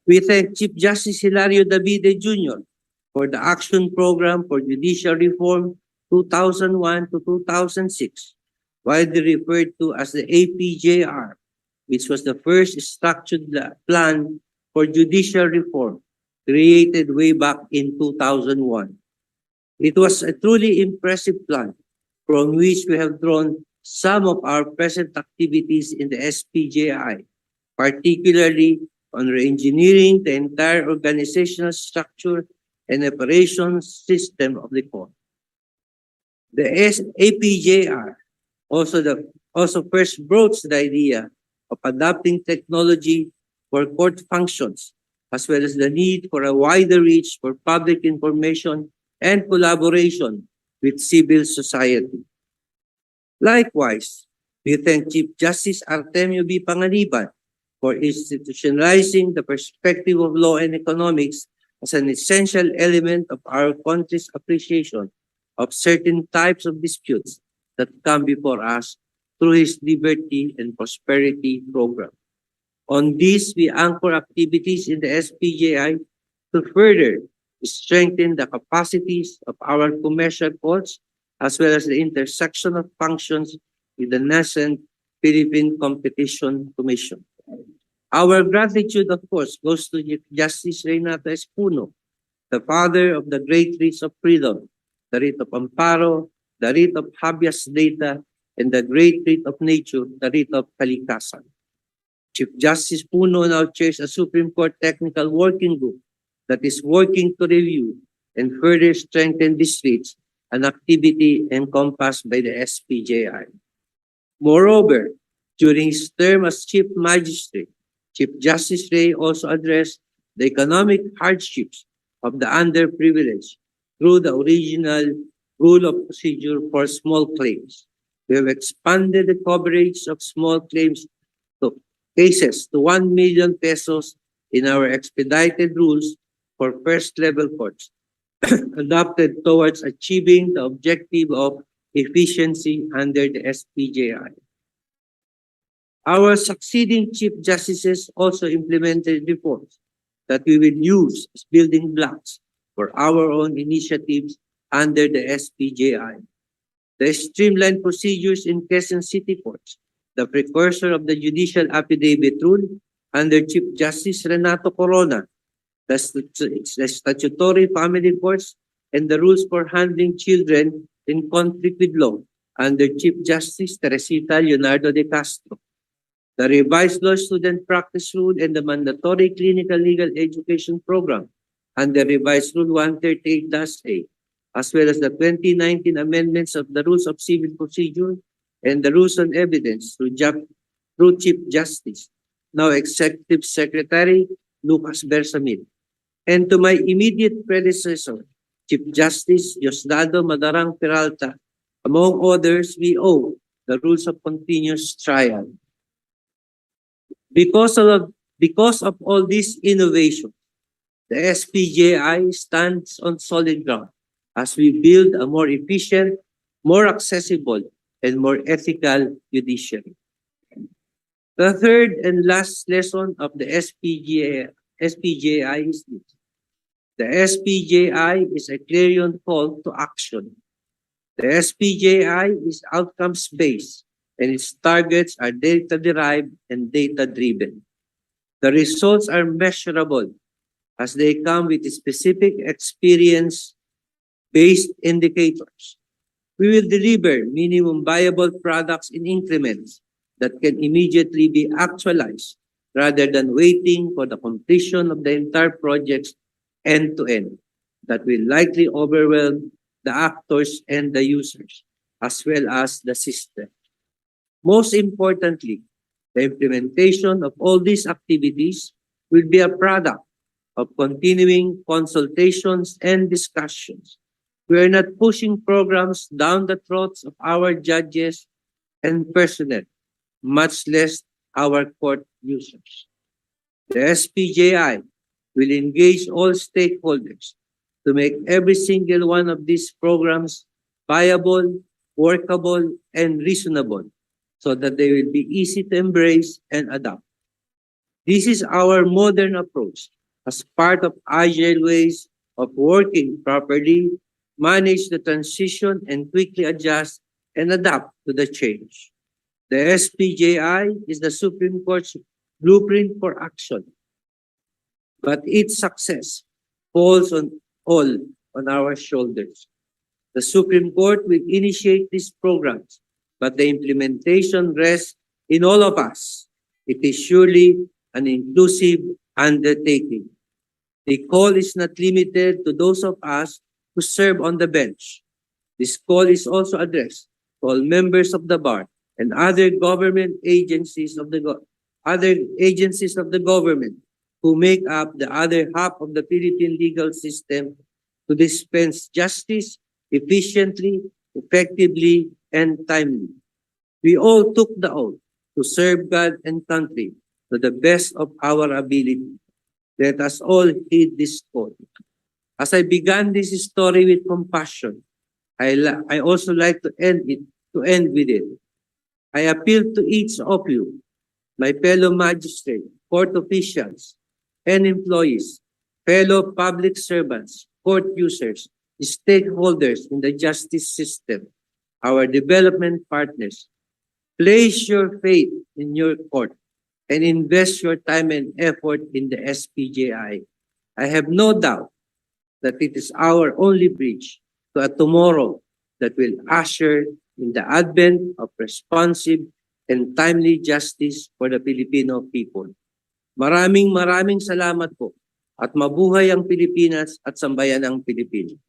We thank Chief Justice Hilario Davide Jr. for the Action Program for Judicial Reform 2001 to 2006, widely referred to as the APJR, which was the first structured plan for judicial reform created way back in 2001. It was a truly impressive plan from which we have drawn some of our present activities in the SPJI, particularly on re-engineering the entire organizational structure and operations system of the court. The APJR also first broached the idea of adopting technology for court functions, as well as the need for a wider reach for public information and collaboration with civil society. Likewise, we thank Chief Justice Artemio B. Panganiban for institutionalizing the perspective of law and economics as an essential element of our country's appreciation of certain types of disputes that come before us through his Liberty and Prosperity program. On this, we anchor activities in the SPJI to further strengthen the capacities of our commercial courts as well as the intersection of functions with the nascent Philippine Competition Commission. Our gratitude, of course, goes to Justice Reynata Espuno, the father of the great writs of freedom, the writ of amparo, the writ of habeas data, and the great writ of nature, the writ of kalikasan. Chief Justice Puno now chairs a Supreme Court Technical Working Group that is working to review and further strengthen these writs, an activity encompassed by the SPJI. Moreover, during his term as Chief Magistrate, Chief Justice Ray also addressed the economic hardships of the underprivileged through the original rule of procedure for small claims. We have expanded the coverage of small claims cases to 1 million pesos in our expedited rules for first-level courts, adopted towards achieving the objective of efficiency under the SPJI. Our succeeding Chief Justices also implemented reforms that we will use as building blocks for our own initiatives under the SPJI. The streamlined procedures in Quezon City courts the precursor of the judicial affidavit rule under Chief Justice Renato Corona, the statutory family courts, and the rules for handling children in conflict with law under Chief Justice Teresita Leonardo de Castro, the revised law student practice rule and the mandatory clinical legal education program under revised rule 138-A, as well as the 2019 amendments of the rules of civil procedure and the rules on evidence through Chief Justice, now Executive Secretary Lucas Bersamil, and to my immediate predecessor, Chief Justice Diosdado Madarang Peralta. Among others, we owe the rules of continuous trial. Because of all this innovation, the SPJI stands on solid ground as we build a more efficient, more accessible, and more ethical judiciary. The third and last lesson of the SPJI is this. The SPJI is a clarion call to action. The SPJI is outcomes-based, and its targets are data-derived and data-driven. The results are measurable as they come with specific experience-based indicators. We will deliver minimum viable products in increments that can immediately be actualized rather than waiting for the completion of the entire projects end-to-end that will likely overwhelm the actors and the users, as well as the system. Most importantly, the implementation of all these activities will be a product of continuing consultations and discussions. We are not pushing programs down the throats of our judges and personnel, much less our court users. The SPJI will engage all stakeholders to make every single one of these programs viable, workable, and reasonable so that they will be easy to embrace and adopt. This is our modern approach as part of agile ways of working properly, manage the transition, and quickly adjust and adapt to the change. The SPJI is the Supreme Court's blueprint for action, but its success falls on our shoulders. The Supreme Court will initiate these programs, but the implementation rests in all of us. It is surely an inclusive undertaking. The call is not limited to those of us who serve on the bench. This call is also addressed to all members of the bar and other government agencies of the government who make up the other half of the Philippine legal system to dispense justice efficiently, effectively, and timely. We all took the oath to serve God and country to the best of our ability. Let us all heed this call. As I began this story with compassion, I also like to end with it. I appeal to each of you, my fellow magistrates, court officials, and employees, fellow public servants, court users, stakeholders in the justice system, our development partners. Place your faith in your court and invest your time and effort in the SPJI. I have no doubt that it is our only bridge to a tomorrow that will usher in the advent of responsive and timely justice for the Filipino people. Maraming salamat po at mabuhay ang Pilipinas at sambayanang Pilipino.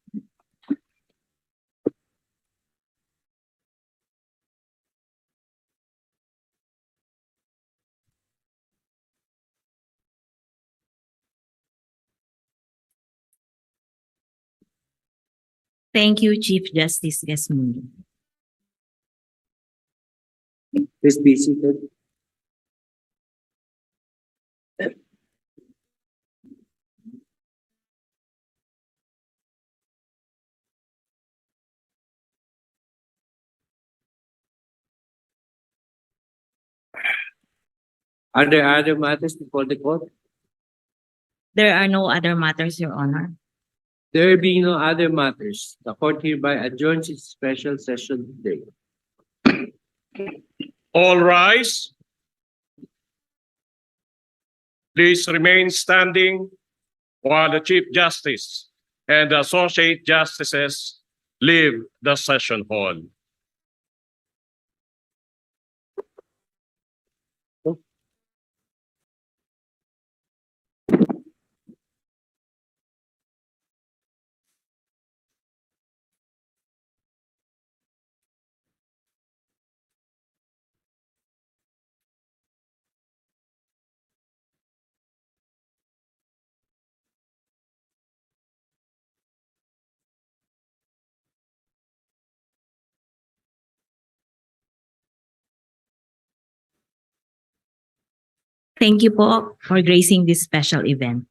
Thank you, Chief Justice Gasmundo. Please be seated. Are there other matters before the court? There are no other matters, Your Honor. There being no other matters, the court hereby adjourns its special session today. All rise. Please remain standing while the Chief Justice and the Associate Justices leave the session hall. Thank you po for gracing this special event.